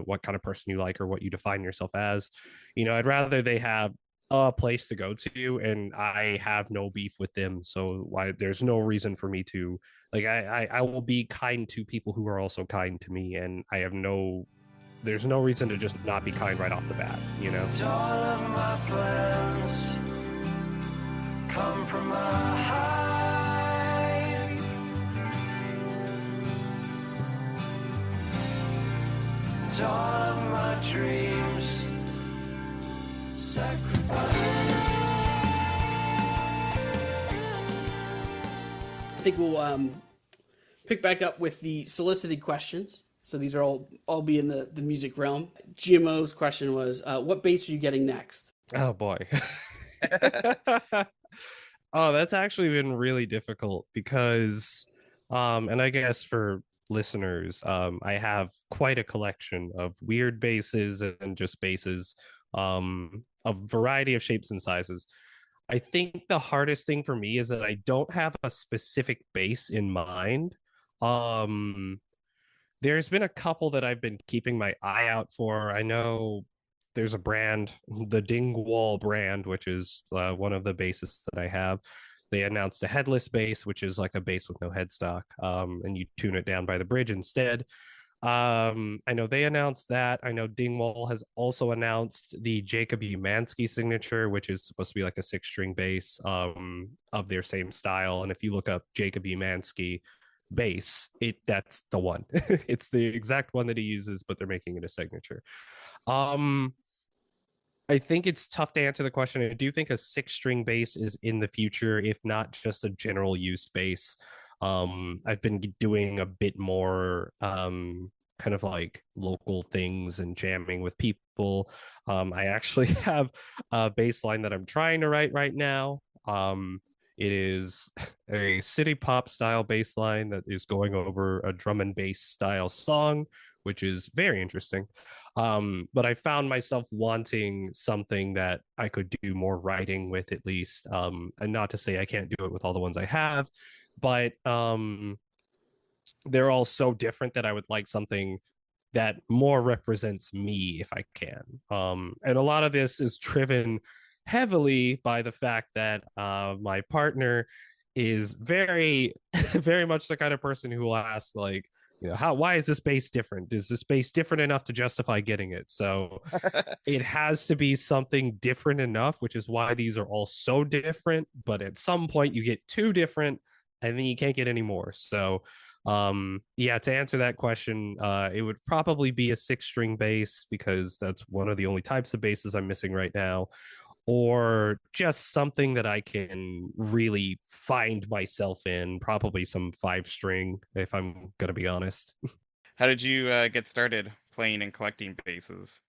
what kind of person you like, or what you define yourself as. I'd rather they have a place to go to, and I have no beef with them. So why there's no reason for me to like. I will be kind to people who are also kind to me, and there's no reason to just not be kind right off the bat. All of my plans compromise. All of my dreams sacrificed. I think we'll pick back up with the solicited questions. So these are all be in the music realm. GMO's question was, what bass are you getting next? Oh boy. Oh, that's actually been really difficult because and I guess for listeners, I have quite a collection of weird bases and just bases of variety of shapes and sizes. I think the hardest thing for me is that I don't have a specific base in mind. There's been a couple that I've been keeping my eye out for. I know there's a brand, the Dingwall brand, which is one of the bases that I have. They announced a headless bass, which is like a bass with no headstock, and you tune it down by the bridge instead. I know they announced that. I know Dingwall has also announced the Jacob Umansky signature, which is supposed to be like a 6-string bass of their same style. And if you look up Jacob Umansky bass, that's the one. It's the exact one that he uses, but they're making it a signature. I think it's tough to answer the question. I do think a 6-string bass is in the future, if not just a general use bass. I've been doing a bit more kind of like local things and jamming with people. I actually have a bass line that I'm trying to write right now. It is a city pop style bass line that is going over a drum and bass style song, which is very interesting. But I found myself wanting something that I could do more writing with, at least. And not to say I can't do it with all the ones I have, but they're all so different that I would like something that more represents me if I can. And a lot of this is driven heavily by the fact that my partner is very, very much the kind of person who will ask, like, why is this bass different? Is this bass different enough to justify getting it? So it has to be something different enough, which is why these are all so different. But at some point you get too different and then you can't get any more. So yeah, to answer that question, it would probably be a 6-string bass, because that's one of the only types of basses I'm missing right now, or just something that I can really find myself in, probably some 5-string, if I'm gonna be honest. How did you get started playing and collecting basses?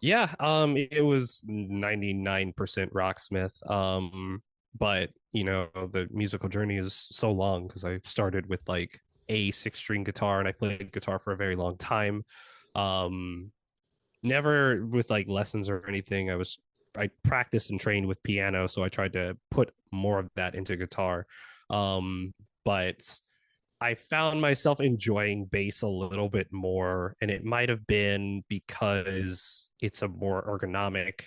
Yeah, it was 99% Rocksmith. But the musical journey is so long because I started with like a 6-string guitar, and I played guitar for a very long time. Um, Never with like lessons or anything. I practiced and trained with piano, so I tried to put more of that into guitar. But I found myself enjoying bass a little bit more, and it might have been because it's a more ergonomic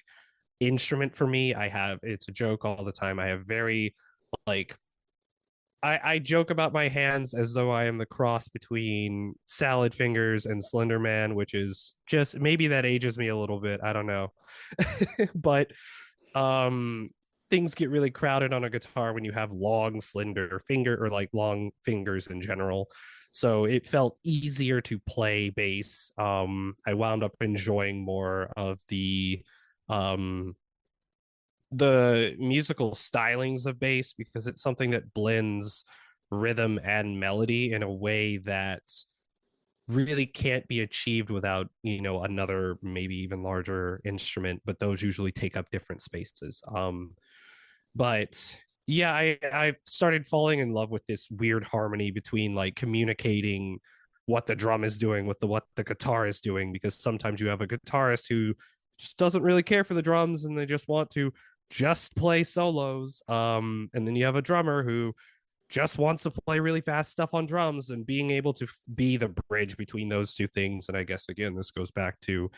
instrument for me. It's a joke all the time. I have very like I joke about my hands as though I am the cross between Salad Fingers and Slender Man, which is just maybe that ages me a little bit. I don't know. But um things get really crowded on a guitar when you have long, slender finger or like long fingers in general. So it felt easier to play bass. I wound up enjoying more of um the musical stylings of bass because it's something that blends rhythm and melody in a way that really can't be achieved without another maybe even larger instrument, but those usually take up different spaces. But yeah, I started falling in love with this weird harmony between like communicating what the drum is doing with what the guitar is doing, because sometimes you have a guitarist who just doesn't really care for the drums and they just want to just play solos. And then you have a drummer who just wants to play really fast stuff on drums, and being able to be the bridge between those two things. And I guess again this goes back to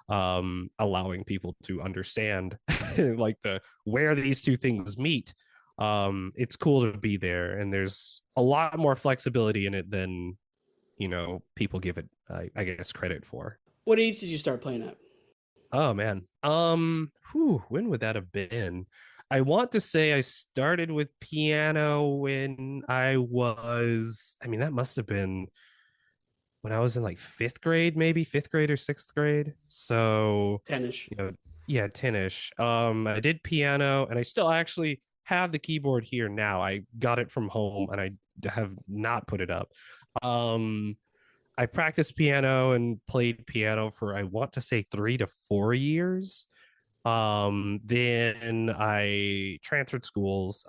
allowing people to understand like the where these two things meet. It's cool to be there, and there's a lot more flexibility in it than people give it I guess credit for. What age did you start playing at? Oh man. When would that have been? I want to say I started with piano when that must have been when I was in like fifth grade, maybe fifth grade or sixth grade. So, 10ish. Yeah, 10ish. I did piano, and I still actually have the keyboard here now. I got it from home and I have not put it up. Um, I practiced piano and played piano for, I want to say, 3 to 4 years. Then I transferred schools,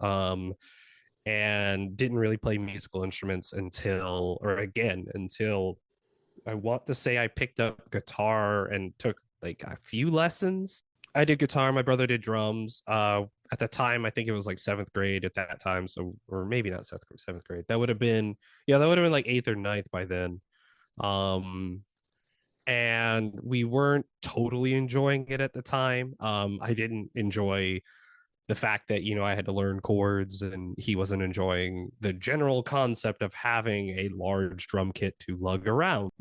and didn't really play musical instruments until I want to say I picked up guitar and took like a few lessons. I did guitar, my brother did drums. At the time, I think it was like seventh grade at that time. So, or maybe not seventh grade. That would have been, yeah, that would have been like eighth or ninth by then. Um, and we weren't totally enjoying it at the time. I didn't enjoy the fact that I had to learn chords, and he wasn't enjoying the general concept of having a large drum kit to lug around.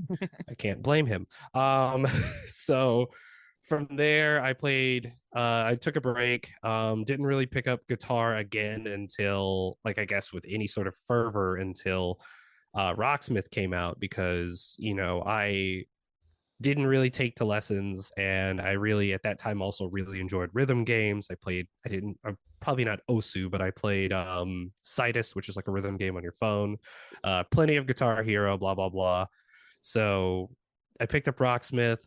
I can't blame him. So from there I took a break. Didn't really pick up guitar again until, like, I guess with any sort of fervor, until Rocksmith came out, because I didn't really take to lessons, and I really at that time also really enjoyed rhythm games. I'm probably not Osu, but I played Citus, which is like a rhythm game on your phone. Plenty of Guitar Hero, blah blah blah. So I picked up Rocksmith,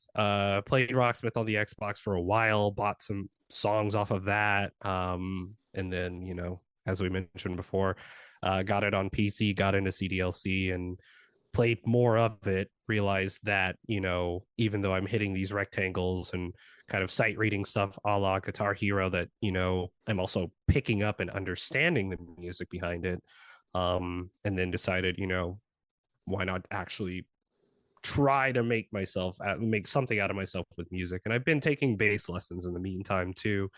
played Rocksmith on the Xbox for a while, bought some songs off of that, and then as we mentioned before, got it on PC, got into CDLC, and played more of it. Realized that even though I'm hitting these rectangles and kind of sight reading stuff a la Guitar Hero, that I'm also picking up and understanding the music behind it. And then decided why not actually try to make something out of myself with music. And I've been taking bass lessons in the meantime too,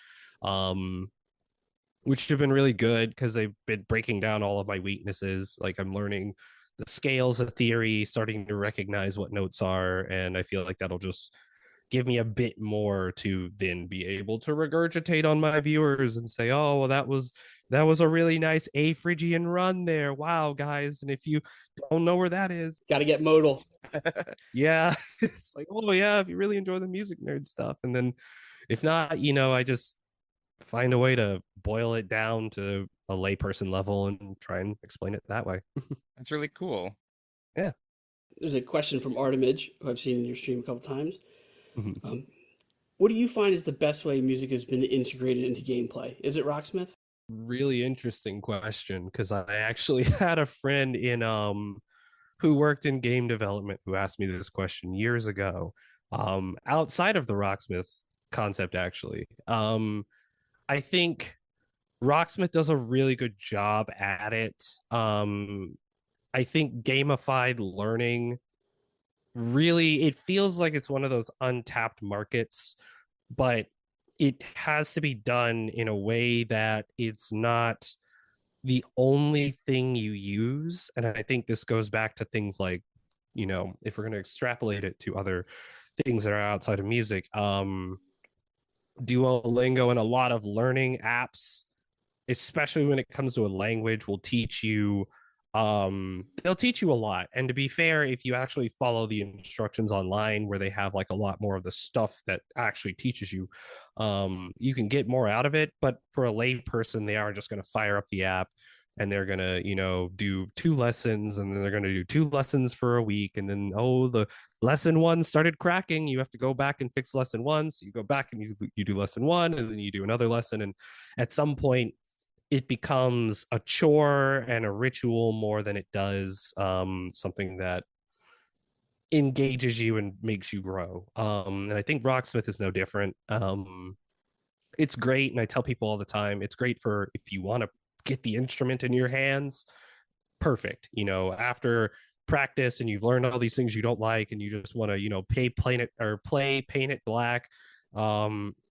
which have been really good because they've been breaking down all of my weaknesses. Like, I'm learning the scales of theory, starting to recognize what notes are, and I feel like that'll just give me a bit more to then be able to regurgitate on my viewers and say, oh, well, that was a really nice A Phrygian run there. Wow, guys. And if you don't know where that is, got to get modal. Yeah. It's like, oh yeah, if you really enjoy the music nerd stuff. And then if not, I just find a way to boil it down to a layperson level and try and explain it that way. That's really cool. Yeah. There's a question from Artemage, who I've seen in your stream a couple times. Mm-hmm. What do you find is the best way music has been integrated into gameplay? Is it Rocksmith? Really interesting question, because I actually had a friend in who worked in game development who asked me this question years ago, outside of the Rocksmith concept, actually. I think Rocksmith does a really good job at it. I think gamified learning really, it feels like it's one of those untapped markets, but it has to be done in a way that it's not the only thing you use. And I think this goes back to things like, if we're going to extrapolate it to other things that are outside of music, Duolingo and a lot of learning apps, especially when it comes to a language, will teach you, they'll teach you a lot. And to be fair, if you actually follow the instructions online where they have like a lot more of the stuff that actually teaches you, you can get more out of it. But for a lay person, they are just going to fire up the app and they're going to, do 2 lessons, and then they're going to do 2 lessons for a week, and then, oh, the lesson 1 started cracking, you have to go back and fix lesson 1. So you go back and you do lesson 1, and then you do another lesson, and at some point it becomes a chore and a ritual more than it does something that engages you and makes you grow. And I think Rocksmith is no different. It's great, and I tell people all the time, it's great for if you want to get the instrument in your hands. Perfect. After practice and you've learned all these things you don't like, and you just want to, paint it black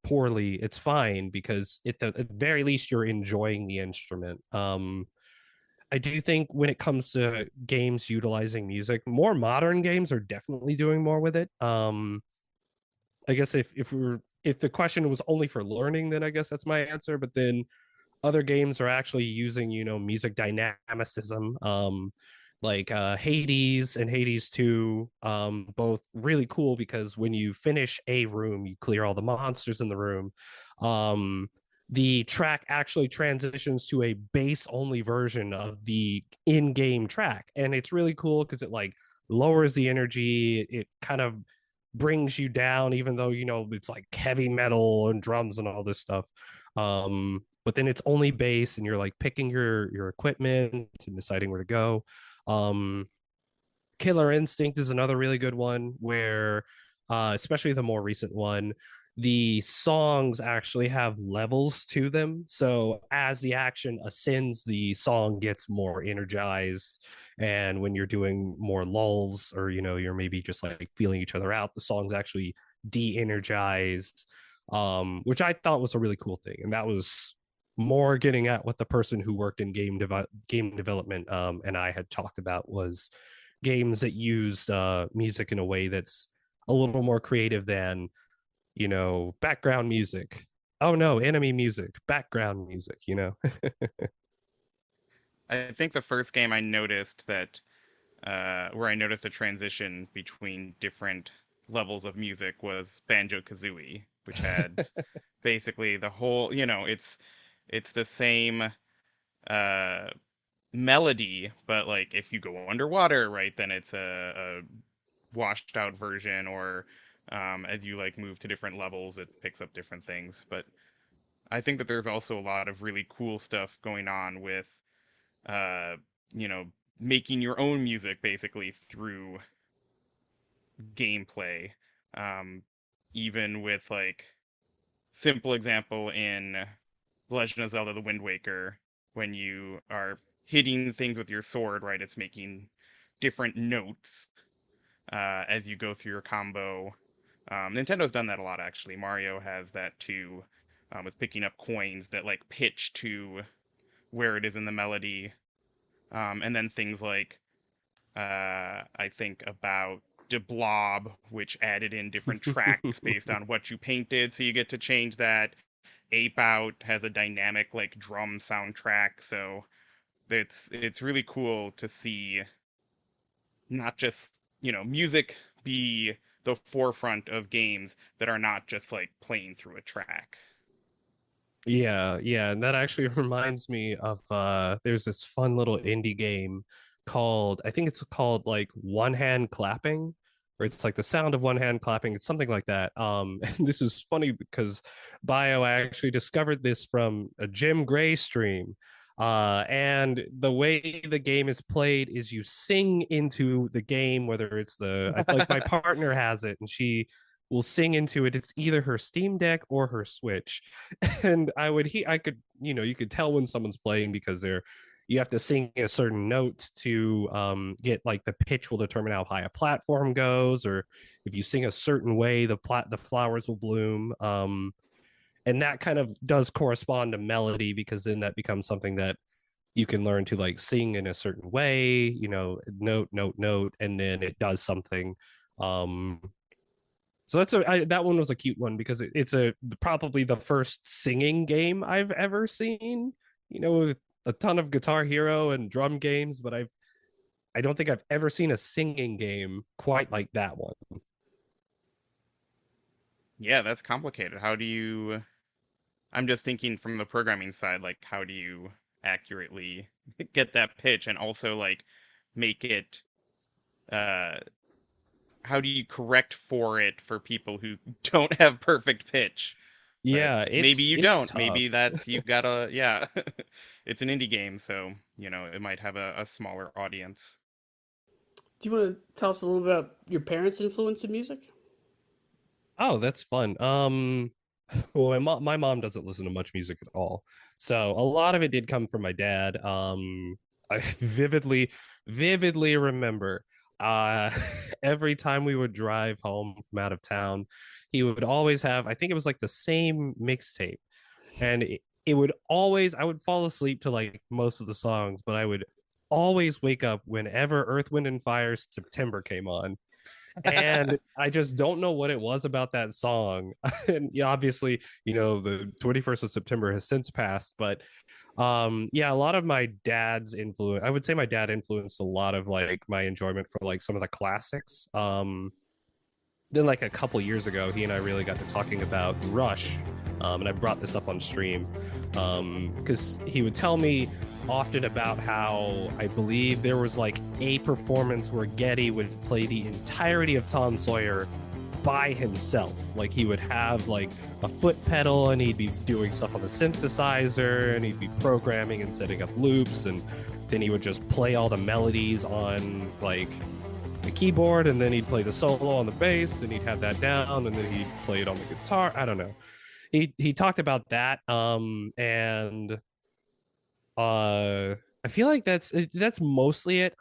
poorly, it's fine, because at the very least you're enjoying the instrument. I do think when it comes to games utilizing music, more modern games are definitely doing more with it. I guess if the question was only for learning, then I guess that's my answer. But then other games are actually using, music dynamicism, like Hades and Hades 2, both really cool, because when you finish a room, you clear all the monsters in the room. The track actually transitions to a bass only version of the in-game track, and it's really cool because it like lowers the energy. It kind of brings you down, even though it's like heavy metal and drums and all this stuff. But then it's only bass, and you're like picking your equipment and deciding where to go. Killer Instinct is another really good one where, especially the more recent one, the songs actually have levels to them. So as the action ascends, the song gets more energized. And when you're doing more lulls, or you're maybe just like feeling each other out, the song's actually de-energized, which I thought was a really cool thing. And that was more getting at what the person who worked in game development and I had talked about, was games that used music in a way that's a little more creative than background music. Oh no, enemy music, background music. I think the first game I noticed that where I noticed a transition between different levels of music was Banjo-Kazooie, which had basically the whole, it's the same melody, but like if you go underwater, right, then it's a washed out version, or as you like move to different levels, it picks up different things. But I think that there's also a lot of really cool stuff going on with making your own music basically through gameplay. Even with like simple example in Legend of Zelda: The Wind Waker, when you are hitting things with your sword, right, it's making different notes as you go through your combo. Nintendo's done that a lot, actually. Mario has that too, with picking up coins that like pitch to where it is in the melody. And then things like I think about De Blob, which added in different tracks based on what you painted, so you get to change that. Ape Out has a dynamic like drum soundtrack, so it's really cool to see not just music be the forefront of games that are not just like playing through a track. Yeah, and that actually reminds me of there's this fun little indie game called, I think it's called like One Hand Clapping, or it's like the sound of one hand clapping. It's something like that. And this is funny because I actually discovered this from a Jim Gray stream. And the way the game is played is you sing into the game, whether it's like my partner has it, and she will sing into it. It's either her Steam Deck or her Switch. And I could, you could tell when someone's playing because you have to sing a certain note to get like the pitch will determine how high a platform goes, or if you sing a certain way, the flowers will bloom. And that kind of does correspond to melody, because then that becomes something that you can learn to like sing in a certain way, note, note, note, and then it does something. So that one was a cute one because it's probably the first singing game I've ever seen. With a ton of Guitar Hero and drum games, but I don't think I've ever seen a singing game quite like that one. Yeah, that's complicated. I'm just thinking from the programming side, like how do you accurately get that pitch and also like make it how do you correct for it for people who don't have perfect pitch? Yeah, maybe you it's don't. tough. Maybe that's you've got a yeah. It's an indie game, so it might have a smaller audience. Do you want to tell us a little about your parents' influence in music? Oh, that's fun. Well, my mom doesn't listen to much music at all, so a lot of it did come from my dad. I vividly remember uh every time we would drive home from out of town, he would always have, I think it was like the same mixtape, and it would always, I would fall asleep to like most of the songs, but I would always wake up whenever Earth, Wind and Fire's September came on. And I just don't know what it was about that song. And yeah, obviously, the 21st of September has since passed, but yeah, a lot of my dad's influence, I would say my dad influenced a lot of like my enjoyment for like some of the classics. Then like a couple years ago, he and I really got to talking about Rush. And I brought this up on stream because he would tell me often about how I believe there was like a performance where Geddy would play the entirety of Tom Sawyer by himself. Like he would have like a foot pedal and he'd be doing stuff on the synthesizer and he'd be programming and setting up loops, and then he would just play all the melodies on like the keyboard, and then he'd play the solo on the bass, and he'd have that down, and then he'd play it on the guitar. I don't know. He talked about that, and I feel like that's mostly it.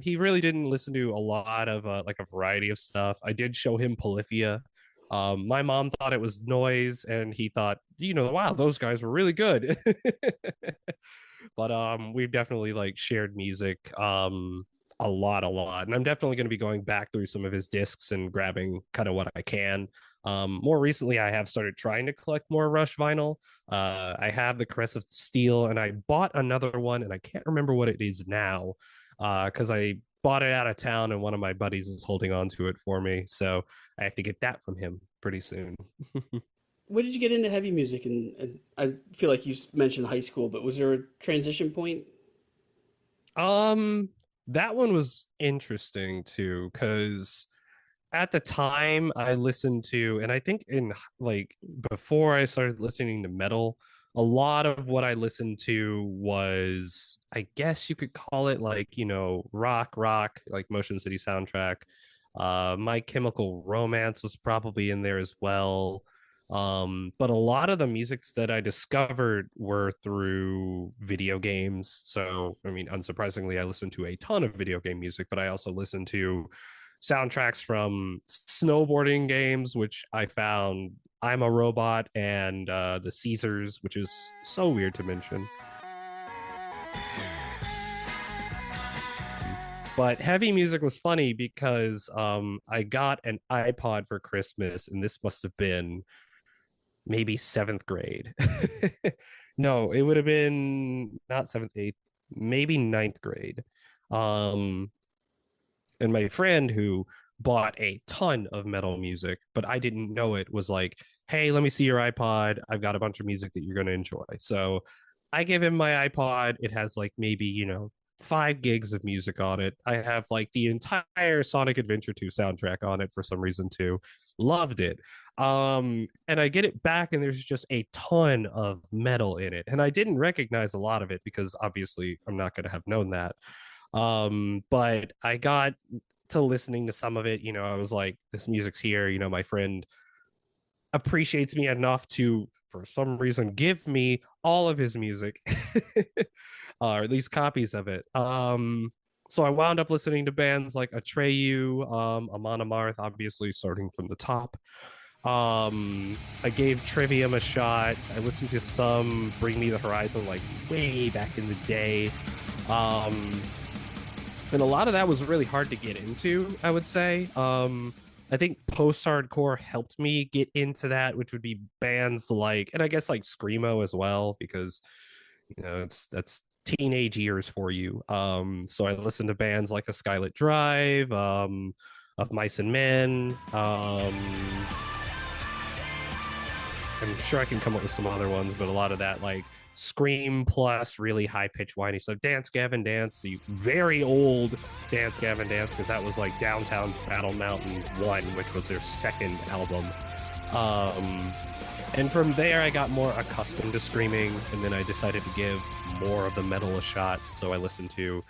He really didn't listen to a lot of like a variety of stuff. I did show him Polyphia. My mom thought it was noise, and he thought, wow, those guys were really good. But we've definitely like shared music a lot, and I'm definitely going to be going back through some of his discs and grabbing kind of what I can. More recently, I have started trying to collect more Rush vinyl. I have the Caress of Steel, and I bought another one, and I can't remember what it is now because I bought it out of town, and one of my buddies is holding on to it for me. So I have to get that from him pretty soon. When did you get into heavy music? And I feel like you mentioned high school, but was there a transition point? That one was interesting too, because at the time I listened to, and I think in like before I started listening to metal, a lot of what I listened to was, I guess you could call it like, rock, like Motion City Soundtrack. My Chemical Romance was probably in there as well. But a lot of the musics that I discovered were through video games. So, I mean, unsurprisingly, I listened to a ton of video game music, but I also listened to soundtracks from snowboarding games, which I found I'm a Robot and the Caesars, which is so weird to mention. But heavy music was funny because I got an iPod for Christmas, and this must have been maybe seventh grade. No, it would have been not seventh, eighth, maybe ninth grade. And my friend who bought a ton of metal music, but I didn't know it, was like, hey, let me see your iPod. I've got a bunch of music that you're going to enjoy. So I give him my iPod. It has like maybe, 5 gigs of music on it. I have like the entire Sonic Adventure 2 soundtrack on it for some reason too. loved it. And I get it back, and there's just a ton of metal in it, and I didn't recognize a lot of it because obviously I'm not going to have known that. But I got to listening to some of it. I was like, this music's here. My friend appreciates me enough to, for some reason, give me all of his music, or at least copies of it. So I wound up listening to bands like Atreyu, Amon Amarth, obviously starting from the top. I gave Trivium a shot. I listened to some Bring Me the Horizon like way back in the day. And a lot of that was really hard to get into, I would say. I think post-hardcore helped me get into that, which would be bands like, and I guess like Screamo as well, because that's teenage years for you. So I listened to bands like A Skylit Drive, Of Mice and Men. I'm sure I can come up with some other ones, but a lot of that like scream plus really high pitched whiny. So Dance Gavin Dance, the very old Dance Gavin Dance, because that was like Downtown Battle Mountain 1, which was their second album. And from there I got more accustomed to screaming, and then I decided to give more of the metal a shot. So I listened to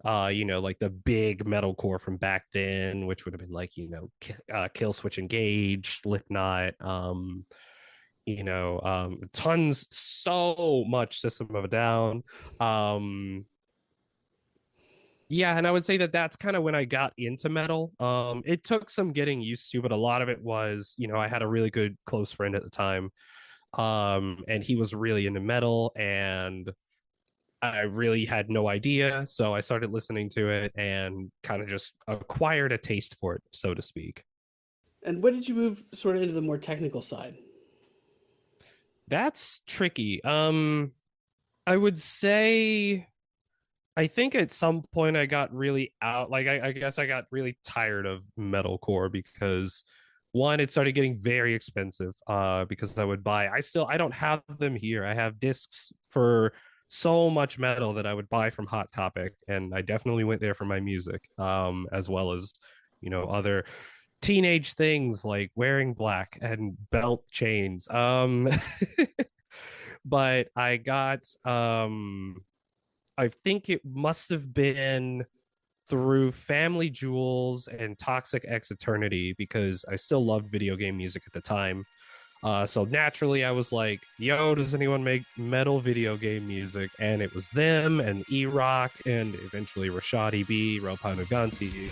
like the big metalcore from back then, which would have been like Killswitch Engage, Slipknot, tons, so much System of a Down. Yeah, and I would say that that's kind of when I got into metal. It took some getting used to, but a lot of it was, I had a really good close friend at the time, and he was really into metal, and I really had no idea, so I started listening to it and kind of just acquired a taste for it, so to speak. And when did you move sort of into the more technical side? That's tricky. I would say, I think at some point I got really out, like I guess I got really tired of metalcore because one, it started getting very expensive, because I don't have them here. I have discs for so much metal that I would buy from Hot Topic, and I definitely went there for my music, as well as other teenage things like wearing black and belt chains. But I got I think it must have been through Family Jewels and Toxic X Eternity, because I still loved video game music at the time. So naturally I was like, yo, does anyone make metal video game music? And it was them and E-Rock and eventually Rashad E.B., Ropa Nuganti,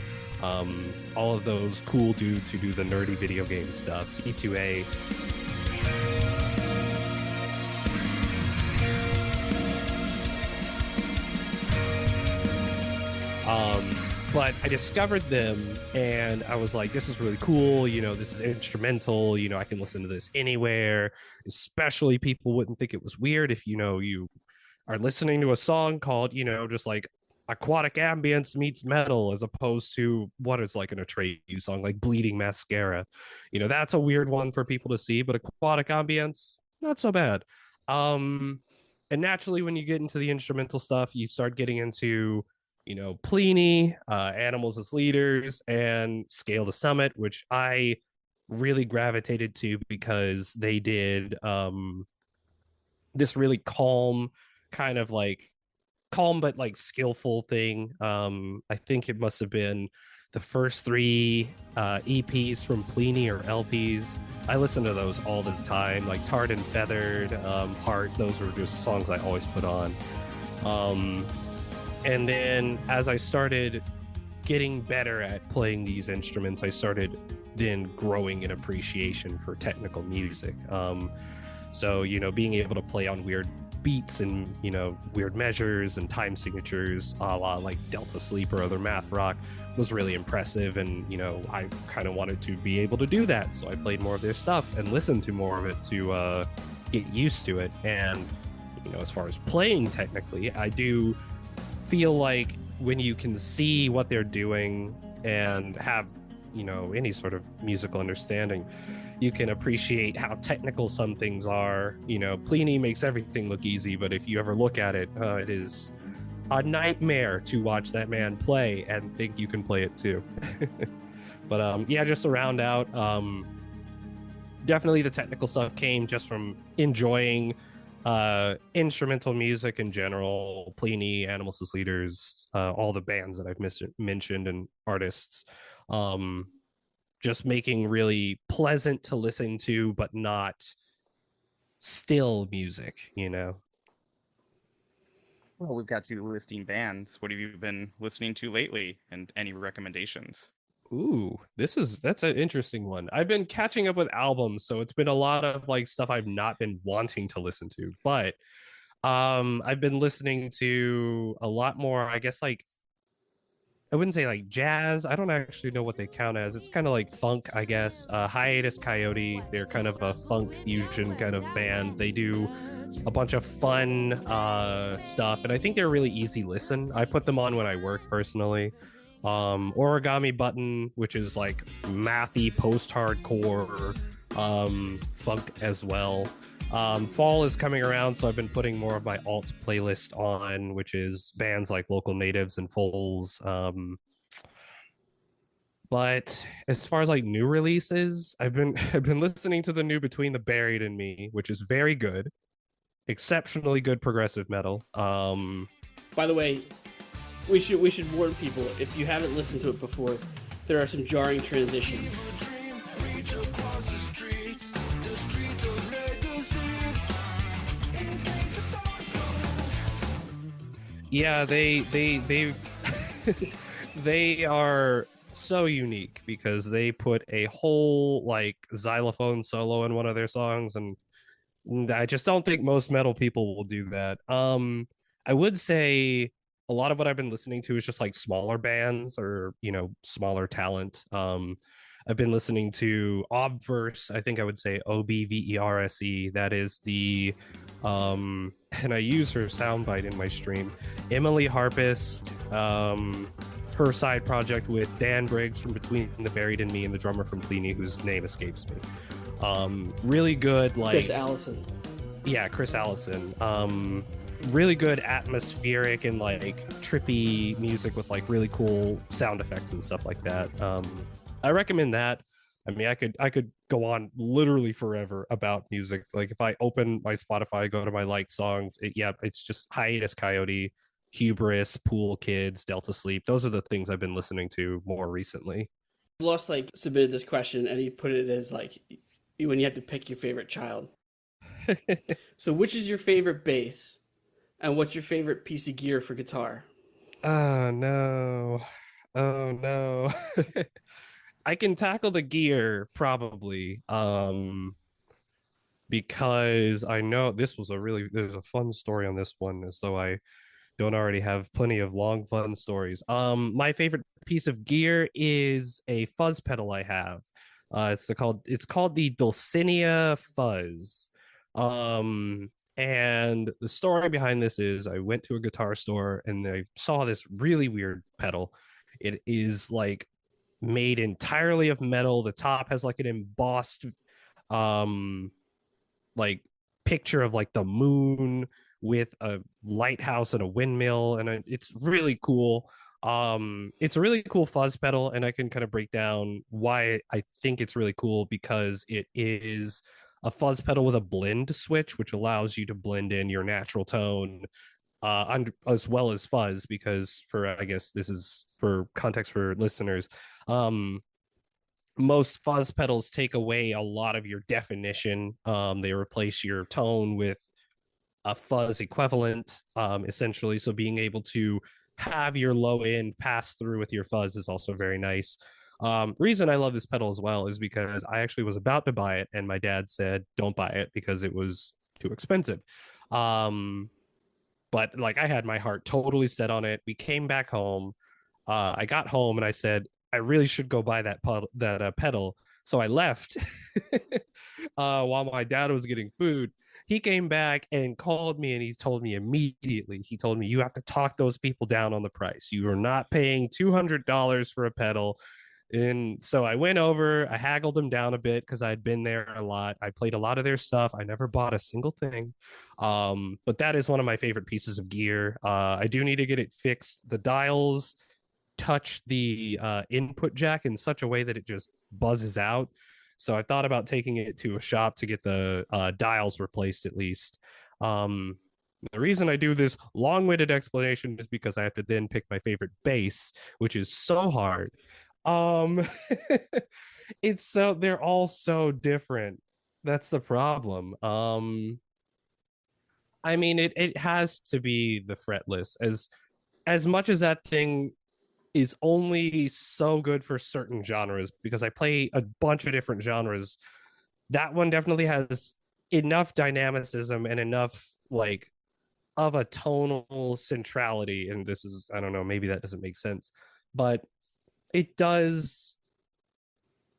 all of those cool dudes who do the nerdy video game stuff, C2A. But I discovered them and I was like, this is really cool. This is instrumental. I can listen to this anywhere, especially people wouldn't think it was weird if, you are listening to a song called, just like Aquatic Ambience meets metal, as opposed to what is like an Atreyu song, like Bleeding Mascara. That's a weird one for people to see, but Aquatic Ambience, not so bad. And naturally, when you get into the instrumental stuff, you start getting into Plini, Animals as Leaders, and Scale to Summit, which I really gravitated to because they did this really calm, kind of like calm but like skillful thing. I think it must have been the first 3 EPs from Plini or LPs. I listen to those all the time, like Tarred and Feathered, Heart. Those were just songs I always put on. And then as I started getting better at playing these instruments, I started then growing an appreciation for technical music. So, being able to play on weird beats and, weird measures and time signatures, a la like Delta Sleep or other math rock, was really impressive. And, I kind of wanted to be able to do that. So I played more of their stuff and listened to more of it to get used to it. And, as far as playing technically, I do feel like when you can see what they're doing and have any sort of musical understanding, you can appreciate how technical some things are. Plini makes everything look easy, but if you ever look at it, it is a nightmare to watch that man play and think you can play it too. But just to round out, definitely the technical stuff came just from enjoying instrumental music in general. Pliny, Animals as Leaders, all the bands that I've mentioned and artists, just making really pleasant to listen to but not still music, you know. Well, we've got you listing bands. What have you been listening to lately, and any recommendations? Ooh, that's an interesting one. I've been catching up with albums, so it's been a lot of like stuff I've not been wanting to listen to. But I've been listening to a lot more, I guess, like I wouldn't say like jazz. I don't actually know what they count as. It's kind of like funk, I guess. Hiatus Coyote, they're kind of a funk fusion kind of band. They do a bunch of fun stuff, and I think they're really easy listen. I put them on when I work personally. Origami Button, which is like mathy post-hardcore funk as well. Fall is coming around, so I've been putting more of my alt playlist on, which is bands like Local Natives and Foals. But as far as like new releases, I've been listening to the new Between the Buried and Me, which is very good, exceptionally good progressive metal. By the way, we should warn people, if you haven't listened to it before, there are some jarring transitions. Yeah, they they are so unique because they put a whole like xylophone solo in one of their songs, and I just don't think most metal people will do that. I would say a lot of what I've been listening to is just like smaller bands or, you know, smaller talent. I've been listening to Obverse. I think I would say Obverse. That is the and I use her soundbite in my stream. Emily Harpist, her side project with Dan Briggs from Between the Buried and Me, and the drummer from Pliny, whose name escapes me. Really good, like Chris Allison. Yeah, Chris Allison. Really good atmospheric and like trippy music with like really cool sound effects and stuff like that. I recommend that. I mean, I could go on literally forever about music. Like if I open my Spotify, go to my liked songs, it's just Hiatus Coyote, Hubris, Pool Kids, Delta Sleep. Those are the things I've been listening to more recently. Lost like submitted this question, and he put it as like when you have to pick your favorite child. So which is your favorite bass, and what's your favorite piece of gear for guitar? Oh no. I can tackle the gear probably, because I know there's a fun story on this one, as though I don't already have plenty of long fun stories. My favorite piece of gear is a fuzz pedal I have. It's called the Dulcinea Fuzz. And the story behind this is I went to a guitar store and I saw this really weird pedal. It is like made entirely of metal. The top has like an embossed like picture of like the moon with a lighthouse and a windmill, and it's really cool. It's a really cool fuzz pedal, and I can kind of break down why I think it's really cool, because it is a fuzz pedal with a blend switch, which allows you to blend in your natural tone as well as fuzz, because I guess this is for context for listeners, most fuzz pedals take away a lot of your definition. They replace your tone with a fuzz equivalent, essentially. So being able to have your low end pass through with your fuzz is also very nice. Reason I love this pedal as well is because I actually was about to buy it, and my dad said, don't buy it because it was too expensive. But like I had my heart totally set on it. We came back home. I got home and I said, I really should go buy that pedal. So I left while my dad was getting food. He came back and called me, and he told me immediately, you have to talk those people down on the price. You are not paying $200 for a pedal. And so I went over, I haggled them down a bit because I'd been there a lot. I played a lot of their stuff. I never bought a single thing. But that is one of my favorite pieces of gear. I do need to get it fixed. The dials touch the input jack in such a way that it just buzzes out. So I thought about taking it to a shop to get the dials replaced at least. The reason I do this long-winded explanation is because I have to then pick my favorite bass, which is so hard. Um, it's so they're all so different. That's the problem. I mean, it has to be the fretless, as much as that thing is only so good for certain genres, because I play a bunch of different genres. That one definitely has enough dynamicism and enough like of a tonal centrality. And this is, I don't know, maybe that doesn't make sense, but it does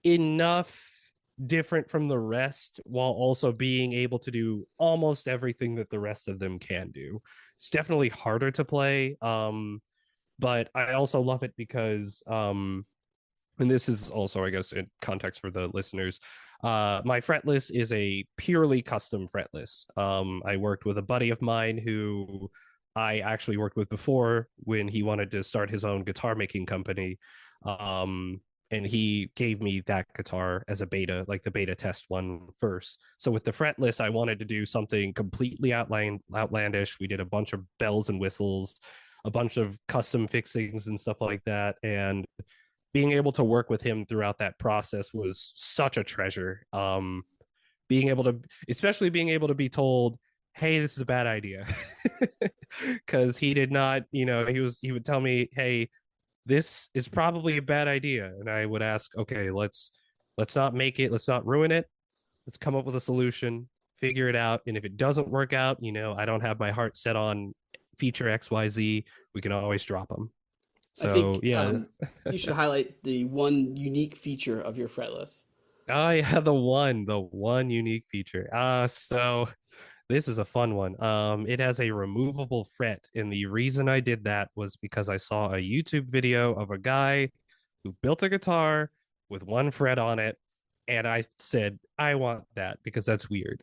enough different from the rest while also being able to do almost everything that the rest of them can do. It's definitely harder to play, but I also love it because and this is also, I guess, in context for the listeners, my fretless is a purely custom fretless. I worked with a buddy of mine who I actually worked with before when he wanted to start his own guitar making company. And he gave me that guitar as a beta, like the beta test one first. So with the fretless, I wanted to do something completely outlandish. We did a bunch of bells and whistles, a bunch of custom fixings and stuff like that. And being able to work with him throughout that process was such a treasure. Being able to, especially being able to be told, hey, this is a bad idea. Because he did not, he would tell me, hey, this is probably a bad idea. And I would ask, okay, let's not make it, let's not ruin it. Let's come up with a solution, figure it out. And if it doesn't work out, I don't have my heart set on feature XYZ. We can always drop them. So, I think yeah. you should highlight the one unique feature of your fretless. Oh yeah, the one unique feature. So this is a fun one. It has a removable fret, and the reason I did that was because I saw a YouTube video of a guy who built a guitar with one fret on it, and I said, I want that because that's weird.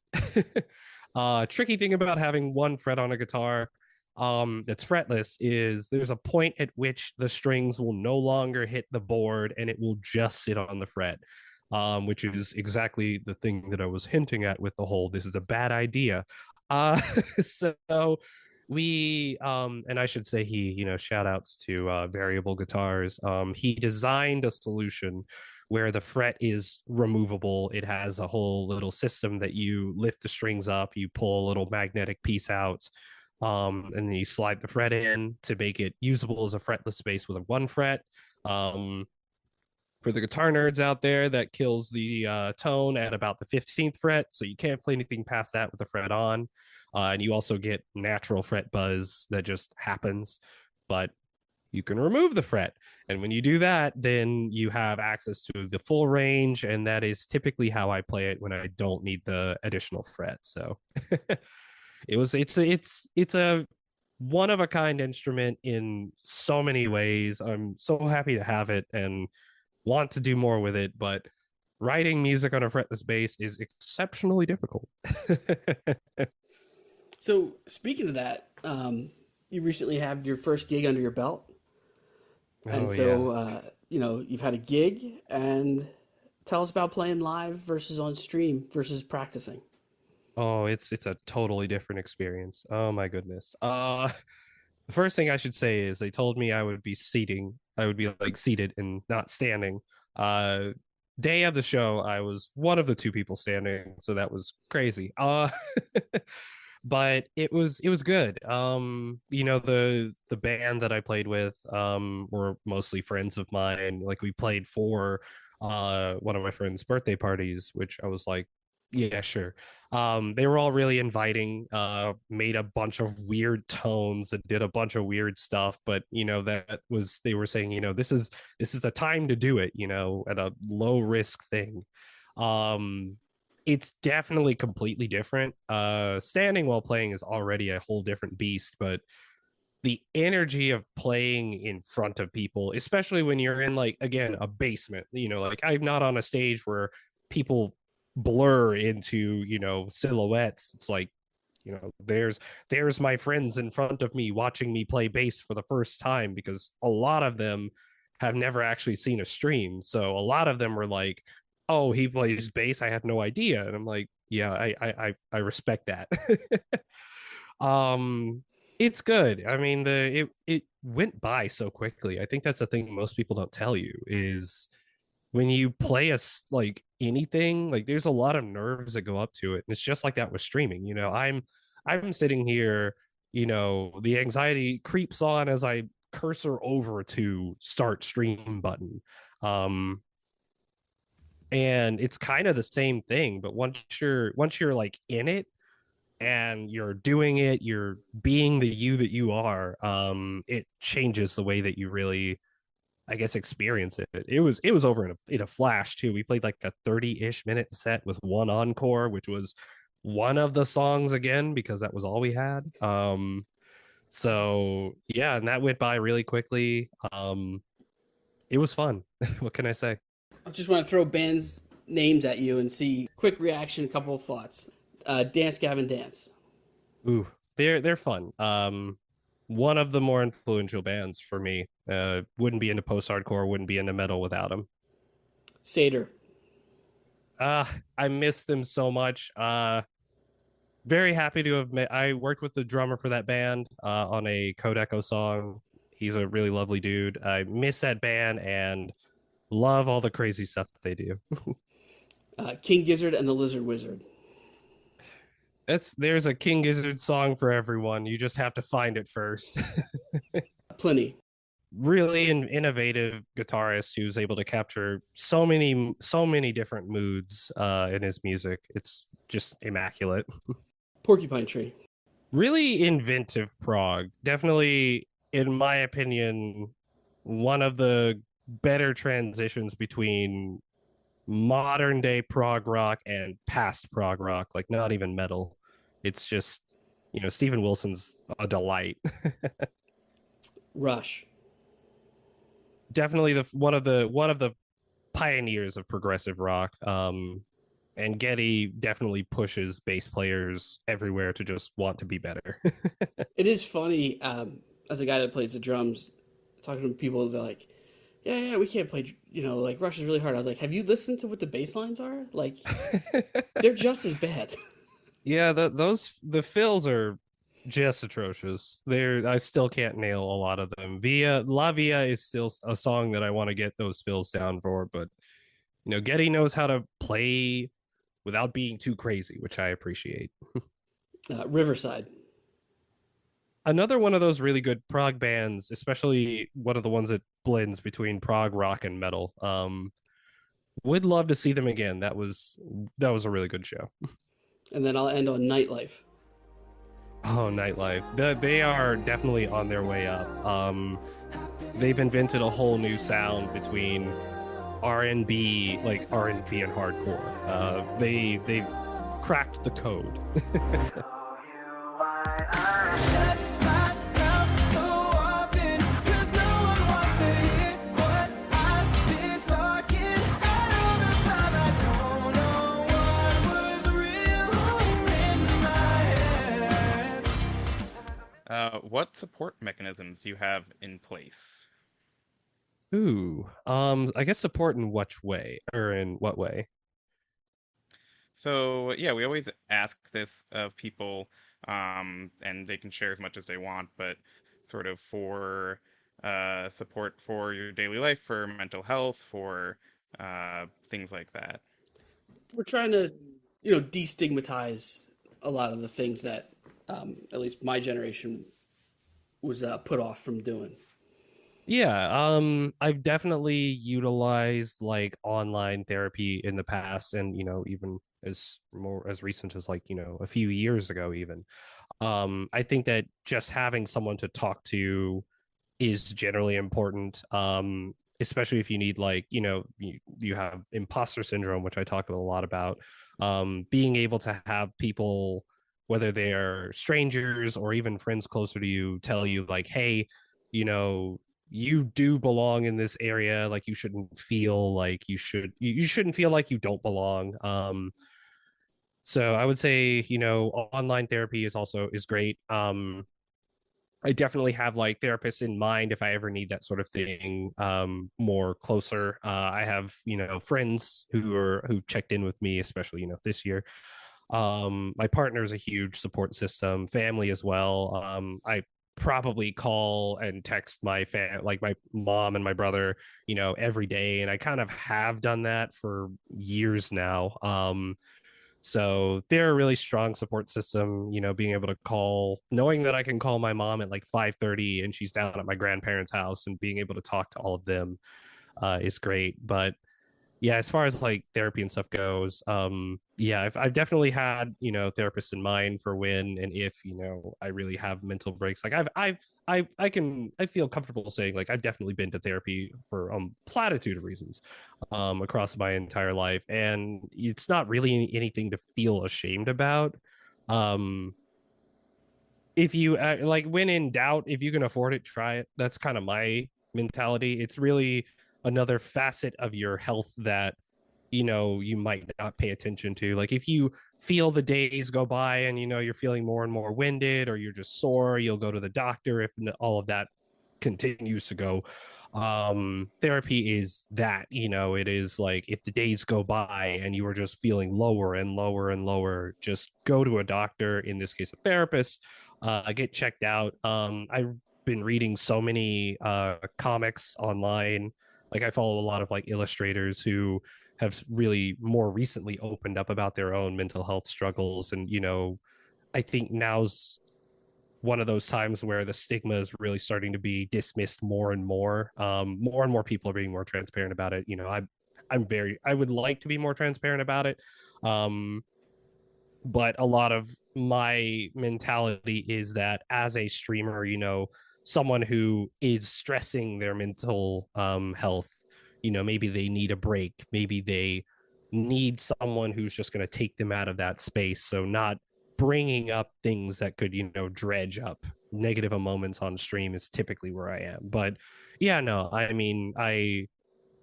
Tricky thing about having one fret on a guitar that's fretless is there's a point at which the strings will no longer hit the board and it will just sit on the fret. Which is exactly the thing that I was hinting at with the whole this is a bad idea. So we and I should say he, shout outs to Variable Guitars. He designed a solution where the fret is removable. It has a whole little system that you lift the strings up, you pull a little magnetic piece out, and then you slide the fret in to make it usable as a fretless bass with a one fret. For the guitar nerds out there, that kills the tone at about the 15th fret, so you can't play anything past that with the fret on. And you also get natural fret buzz that just happens, but you can remove the fret. And when you do that, then you have access to the full range, and that is typically how I play it when I don't need the additional fret. So it's a one of a kind instrument in so many ways. I'm so happy to have it and want to do more with it, but writing music on a fretless bass is exceptionally difficult. So speaking of that, you recently had your first gig under your belt. And you've had a gig, and tell us about playing live versus on stream versus practicing. Oh, it's a totally different experience. Oh my goodness. The first thing I should say is they told me I would be seated and not standing. Day of the show, I was one of the two people standing, so that was crazy. But it was good. The band that I played with were mostly friends of mine. Like we played for one of my friends' birthday parties, which I was like, yeah, sure. They were all really inviting, made a bunch of weird tones and did a bunch of weird stuff, but they were saying, this is the time to do it, at a low risk thing. It's definitely completely different. Standing while playing is already a whole different beast, but the energy of playing in front of people, especially when you're in, like, again, a basement, like I'm not on a stage where people blur into silhouettes. It's like there's my friends in front of me watching me play bass for the first time, because a lot of them have never actually seen a stream, so a lot of them were like, oh, he plays bass, I had no idea. And I'm like, yeah, I respect that. um it's good. I mean, it went by so quickly. I think that's the thing most people don't tell you is when you play like anything, like there's a lot of nerves that go up to it. And it's just like that with streaming. I'm sitting here, the anxiety creeps on as I cursor over to start stream button. Um and it's kind of the same thing, but once you're like in it and you're doing it, you're being the you that you are, it changes the way that you really, I guess, experience it. It was over in a flash too. We played like a 30-ish minute set with one encore, which was one of the songs again because that was all we had. So yeah, and that went by really quickly. It was fun. What can I say? I just want to throw bands names at you and see quick reaction, a couple of thoughts. Dance Gavin Dance. Ooh, they're fun. One of the more influential bands for me. Wouldn't be into post hardcore, wouldn't be into metal without them. Seder. I miss them so much. Very happy to have met. I worked with the drummer for that band on a Code Echo song. He's a really lovely dude. I miss that band and love all the crazy stuff that they do. King Gizzard and the Lizard Wizard. There's a King Gizzard song for everyone. You just have to find it first. Pliny. Really innovative guitarist who's able to capture so many different moods in his music. It's just immaculate. Porcupine Tree. Really inventive prog. Definitely, in my opinion, one of the better transitions between modern day prog rock and past prog rock, like not even metal. It's just, Steven Wilson's a delight. Rush. Definitely one of the pioneers of progressive rock. And Getty definitely pushes bass players everywhere to just want to be better. It is funny, as a guy that plays the drums, talking to people, they're like, yeah, we can't play, like Rush is really hard. I was like, have you listened to what the bass lines are? Like, they're just as bad. Yeah, the fills are just atrocious. I still can't nail a lot of them. La Via is still a song that I want to get those fills down for, but Getty knows how to play without being too crazy, which I appreciate. Riverside. Another one of those really good prog bands, especially one of the ones that blends between prog rock and metal. Would love to see them again. That was a really good show. And then I'll end on Nightlife. Oh, Nightlife. They are definitely on their way up. They've invented a whole new sound between R&B, like R&B and hardcore. They've cracked the code. What support mechanisms do you have in place? Ooh, I guess support in which way, or in what way? So yeah, we always ask this of people, and they can share as much as they want, but sort of for support for your daily life, for mental health, for things like that. We're trying to, destigmatize a lot of the things that, at least my generation was put off from doing. Yeah, I've definitely utilized like online therapy in the past, and even as recent as like a few years ago even. I think that just having someone to talk to is generally important, especially if you need like you have imposter syndrome, which I talk a lot about. Being able to have people, whether they are strangers or even friends closer to you, tell you like, hey, you do belong in this area. Like you shouldn't feel like you shouldn't feel like you don't belong. So I would say, online therapy is great. I definitely have like therapists in mind if I ever need that sort of thing more closer. I have, friends who checked in with me, especially, this year. My partner is a huge support system, family as well. I probably call and text like my mom and my brother, every day, and I kind of have done that for years now. So they're a really strong support system, being able to call, knowing that I can call my mom at like 5:30 and she's down at my grandparents' house, and being able to talk to all of them is great. But yeah, as far as like therapy and stuff goes, yeah, I've definitely had, therapists in mind for when and if, I really have mental breaks. Like I feel comfortable saying like I've definitely been to therapy for platitude of reasons across my entire life, and it's not really anything to feel ashamed about. Um if you like, when in doubt, if you can afford it, try it. That's kind of my mentality. It's really another facet of your health that you might not pay attention to. Like if you feel the days go by and you're feeling more and more winded, or you're just sore, you'll go to the doctor. If all of that continues to go, therapy is that. It is like, if the days go by and you are just feeling lower and lower and lower, just go to a doctor, in this case a therapist, get checked out. I've been reading so many comics online. Like I follow a lot of like illustrators who have really more recently opened up about their own mental health struggles, and I think now's one of those times where the stigma is really starting to be dismissed more and more. More and more people are being more transparent about it. I would like to be more transparent about it, but a lot of my mentality is that as a streamer, someone who is stressing their mental health, maybe they need a break, maybe they need someone who's just going to take them out of that space. So not bringing up things that could dredge up negative moments on stream is typically where I am. But yeah, no, I mean, I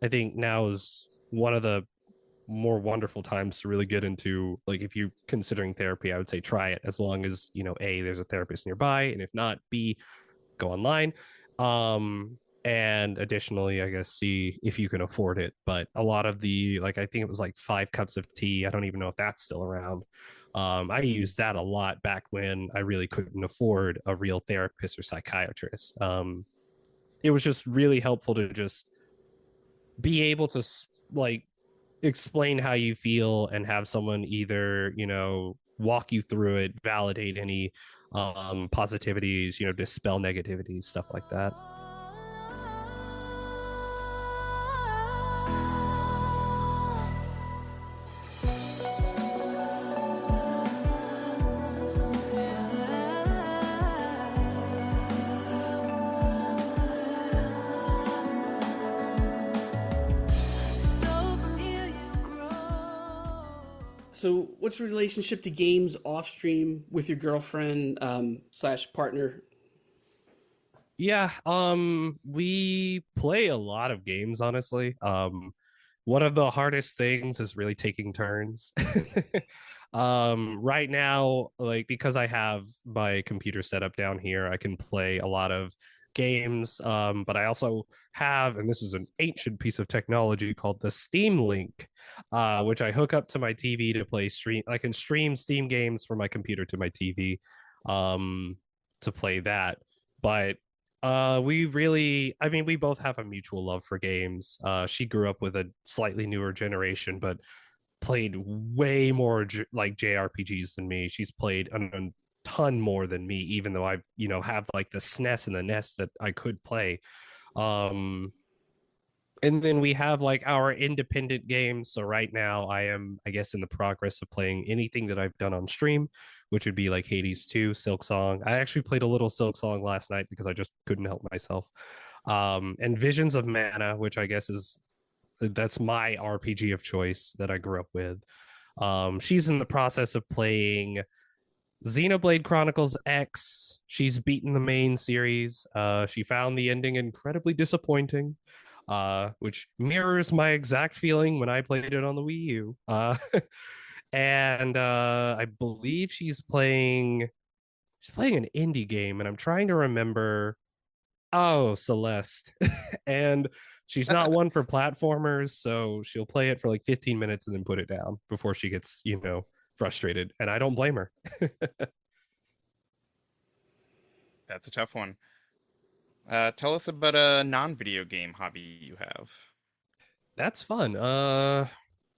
think now is one of the more wonderful times to really get into, like, if you're considering therapy, I would say try it, as long as A, there's a therapist nearby, and if not, B, go online. And additionally, I guess, see if you can afford it. But a lot of the, like, I think it was like 5 cups of tea, I don't even know if that's still around. I used that a lot back when I really couldn't afford a real therapist or psychiatrist. It was just really helpful to just be able to like explain how you feel and have someone either walk you through it, validate any positivities, dispel negativities, stuff like that. So, what's the relationship to games off stream with your girlfriend slash partner? Yeah, we play a lot of games, honestly. One of the hardest things is really taking turns. Right now, like, because I have my computer set up down here, I can play a lot of games. But I also have, and this is an ancient piece of technology called the Steam Link, which I hook up to my TV to play stream. I can stream Steam games from my computer to my TV, to play that. But we both have a mutual love for games. She grew up with a slightly newer generation, but played way more like JRPGs than me. She's played a ton more than me, even though I have like the SNES and the NES that I could play. And then we have like our independent games. So right now I am, I guess, in the progress of playing anything that I've done on stream, which would be like Hades 2, Silksong. I actually played a little Silksong last night because I just couldn't help myself. And Visions of Mana, which I guess that's my RPG of choice that I grew up with. She's in the process of playing Xenoblade Chronicles X. She's beaten the main series. She found the ending incredibly disappointing, which mirrors my exact feeling when I played it on the Wii U. And I believe she's playing she's playing an indie game, and I'm trying to remember. Oh, Celeste. And she's not one for platformers, so she'll play it for like 15 minutes and then put it down before she gets, frustrated. And I don't blame her. That's a tough one. Tell us about a non-video game hobby you have. That's fun.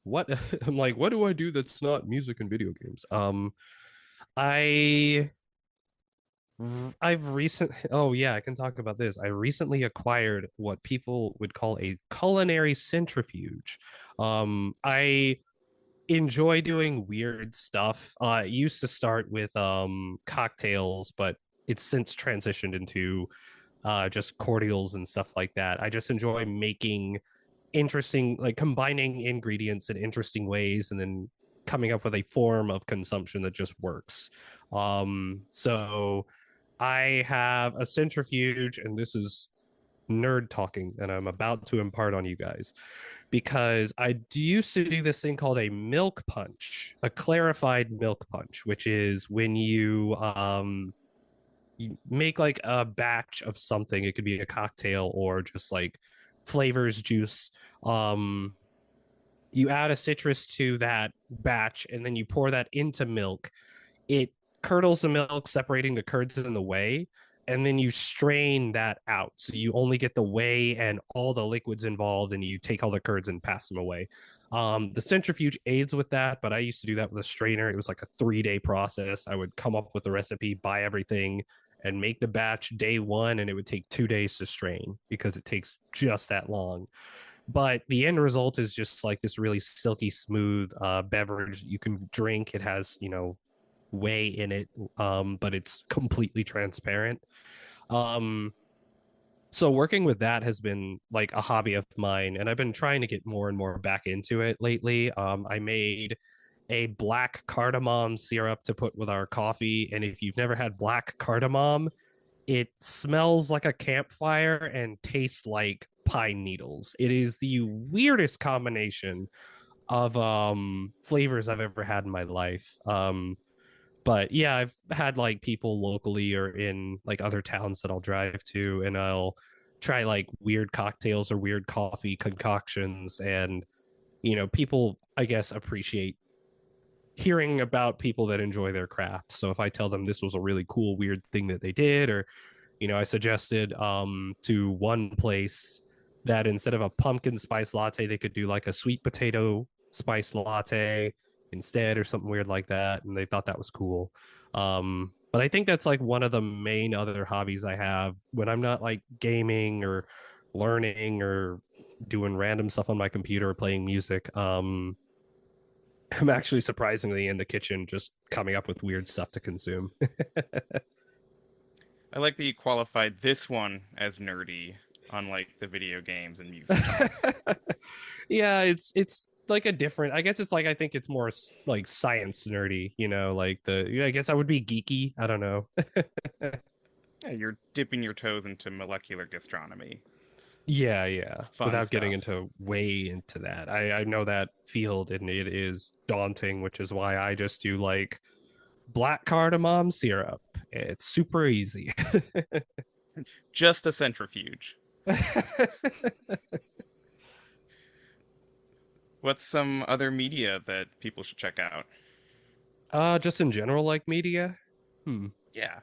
What I'm like, what do I do that's not music and video games? I I've recent oh yeah, I can talk about this. I recently acquired what people would call a culinary centrifuge. I enjoy doing weird stuff. It used to start with cocktails, but it's since transitioned into just cordials and stuff like that. I just enjoy making interesting, like combining ingredients in interesting ways and then coming up with a form of consumption that just works. So I have a centrifuge, and this is nerd talking, and I'm about to impart on you guys because used to do this thing called a milk punch, a clarified milk punch, which is when you make like a batch of something. It could be a cocktail or just like flavors juice. You add a citrus to that batch, and then you pour that into milk. It curdles the milk, separating the curds in the whey, and then you strain that out. So you only get the whey and all the liquids involved, and you take all the curds and pass them away. The centrifuge aids with that, but I used to do that with a strainer. It was like a 3-day process. I would come up with the recipe, buy everything, and make the batch day one, and it would take 2 days to strain because it takes just that long. But the end result is just like this really silky smooth beverage you can drink. It has, whey in it, but it's completely transparent. So working with that has been like a hobby of mine, and I've been trying to get more and more back into it lately. I made a black cardamom syrup to put with our coffee, and if you've never had black cardamom, it smells like a campfire and tastes like pine needles. It is the weirdest combination of flavors I've ever had in my life. But yeah, I've had like people locally or in like other towns that I'll drive to, and I'll try like weird cocktails or weird coffee concoctions. And people, I guess, appreciate hearing about people that enjoy their craft. So if I tell them this was a really cool weird thing that they did, or I suggested to one place that instead of a pumpkin spice latte, they could do like a sweet potato spice latte instead, or something weird like that, and they thought that was cool. But I think that's like one of the main other hobbies I have when I'm not like gaming or learning or doing random stuff on my computer or playing music. I'm actually surprisingly in the kitchen just coming up with weird stuff to consume. I like that you qualified this one as nerdy, unlike the video games and music. Yeah, it's like a different, I guess it's like, I think it's more like science nerdy, like I guess I would be geeky. I don't know. Yeah, you're dipping your toes into molecular gastronomy. Yeah. Fun Without stuff. getting into way into that. I know that field, and it is daunting, which is why I just do like black cardamom syrup. It's super easy. Just a centrifuge. What's some other media that people should check out? Just in general, like media. Yeah.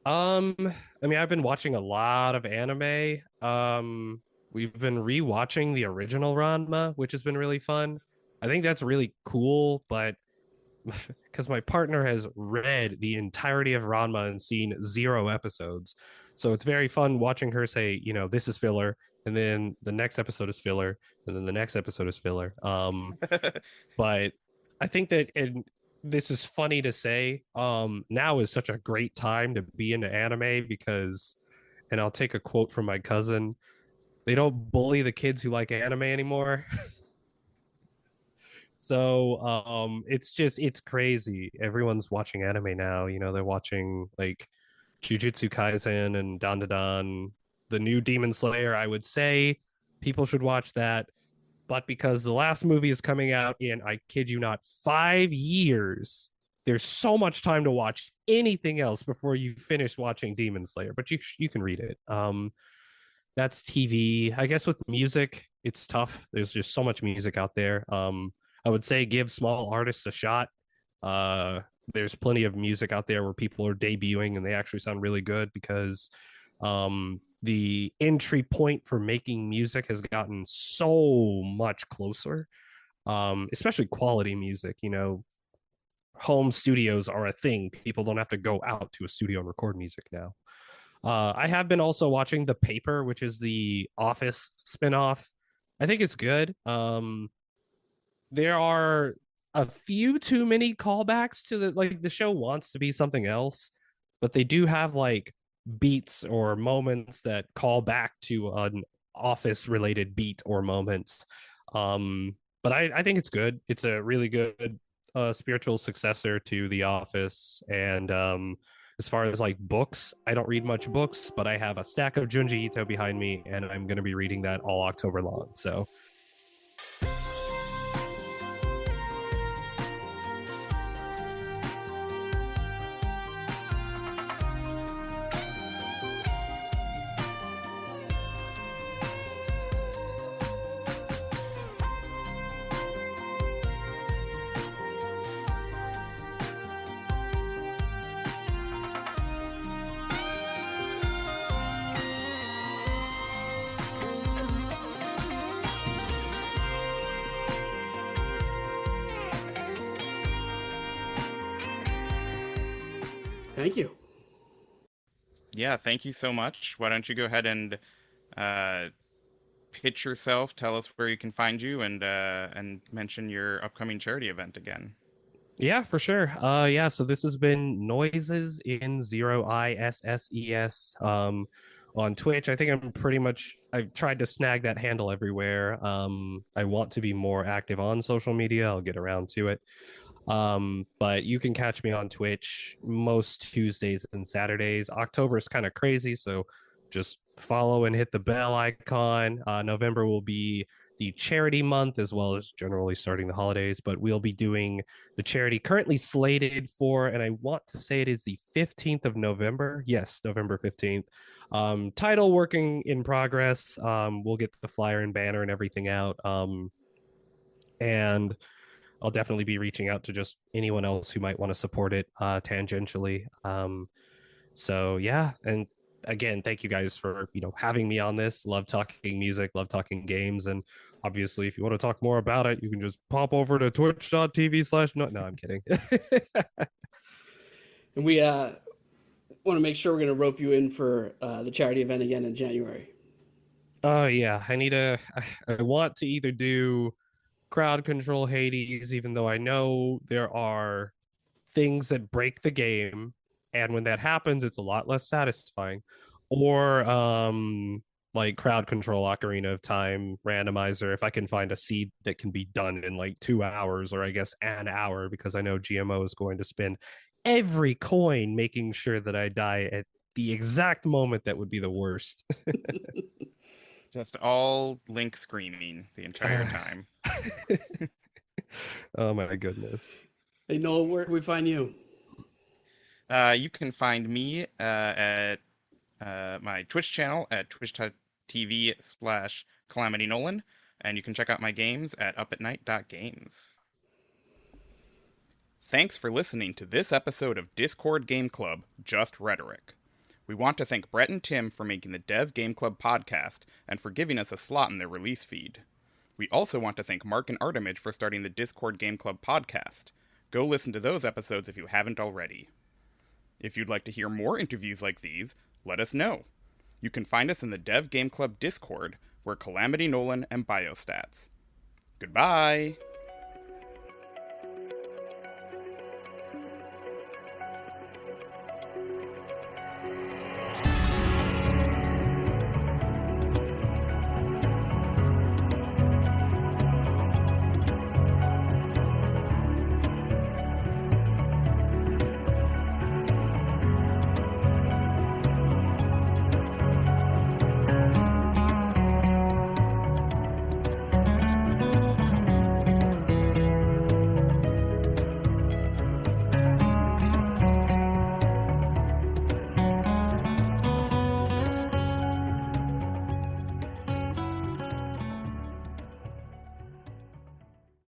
I mean, I've been watching a lot of anime. We've been rewatching the original Ranma, which has been really fun. I think that's really cool, but because my partner has read the entirety of Ranma and seen 0 episodes, so it's very fun watching her say, this is filler, and then the next episode is filler, and then the next episode is filler. But I think that, and this is funny to say, now is such a great time to be into anime because, and I'll take a quote from my cousin, they don't bully the kids who like anime anymore. So it's crazy. Everyone's watching anime now. They're watching like Jujutsu Kaisen and Dandadan, the new Demon Slayer. I would say people should watch that, but because the last movie is coming out in, I kid you not, 5 years, there's so much time to watch anything else before you finish watching Demon Slayer, but you can read it. That's TV. I guess with music, it's tough. There's just so much music out there. I would say give small artists a shot. Uh, there's plenty of music out there where people are debuting and they actually sound really good because the entry point for making music has gotten so much closer, especially quality music. You know, home studios are a thing. People don't have to go out to a studio and record music now. I have been also watching The Paper, which is the Office spinoff. I think it's good. There are a few too many callbacks to the show wants to be something else, but they do have like beats or moments that call back to an Office related beat or moments. But I think it's good. It's a really good spiritual successor to The Office. And as far as like books, I don't read much books, but I have a stack of Junji Ito behind me, and I'm going to be reading that all October long. So Thank you. Yeah, thank you so much. Why don't you go ahead and pitch yourself, tell us where you can find you, and mention your upcoming charity event again. yeah, for sure. Yeah, so this has been Noises in Zero ISSES on Twitch. I think I've tried to snag that handle everywhere. I want to be more active on social media. I'll get around to it. But you can catch me on Twitch most Tuesdays and Saturdays. October is kind of crazy, so just follow and hit the bell icon. November will be the charity month as well as generally starting the holidays, but we'll be doing the charity currently slated for, and I want to say it is the 15th of November. Yes, November 15th. Title working in progress. We'll get the flyer and banner and everything out. And I'll definitely be reaching out to just anyone else who might want to support it tangentially. So yeah, and again, thank you guys for having me on this. Love talking music, love talking games, and obviously, if you want to talk more about it, you can just pop over to twitch.tv/. No, I'm kidding. And we want to make sure we're going to rope you in for the charity event again in January. Oh yeah, I want to either do crowd control Hades, even though I know there are things that break the game, and when that happens, it's a lot less satisfying. Or like crowd control Ocarina of Time randomizer, if I can find a seed that can be done in like 2 hours, or I guess an hour, because I know GMO is going to spend every coin making sure that I die at the exact moment that would be the worst. Just all Link screaming the entire time. Oh my goodness. Hey, Noel, where can we find you? You can find me at my Twitch channel at twitch.tv/Calamity Nolan, and you can check out my games at upatnight.games. Thanks for listening to this episode of Discord Game Club, Just Rhetoric. We want to thank Brett and Tim for making the Dev Game Club podcast and for giving us a slot in their release feed. We also want to thank Mark and Artemage for starting the Discord Game Club podcast. Go listen to those episodes if you haven't already. If you'd like to hear more interviews like these, let us know. You can find us in the Dev Game Club Discord, where Calamity Nolan and Biostats. Goodbye!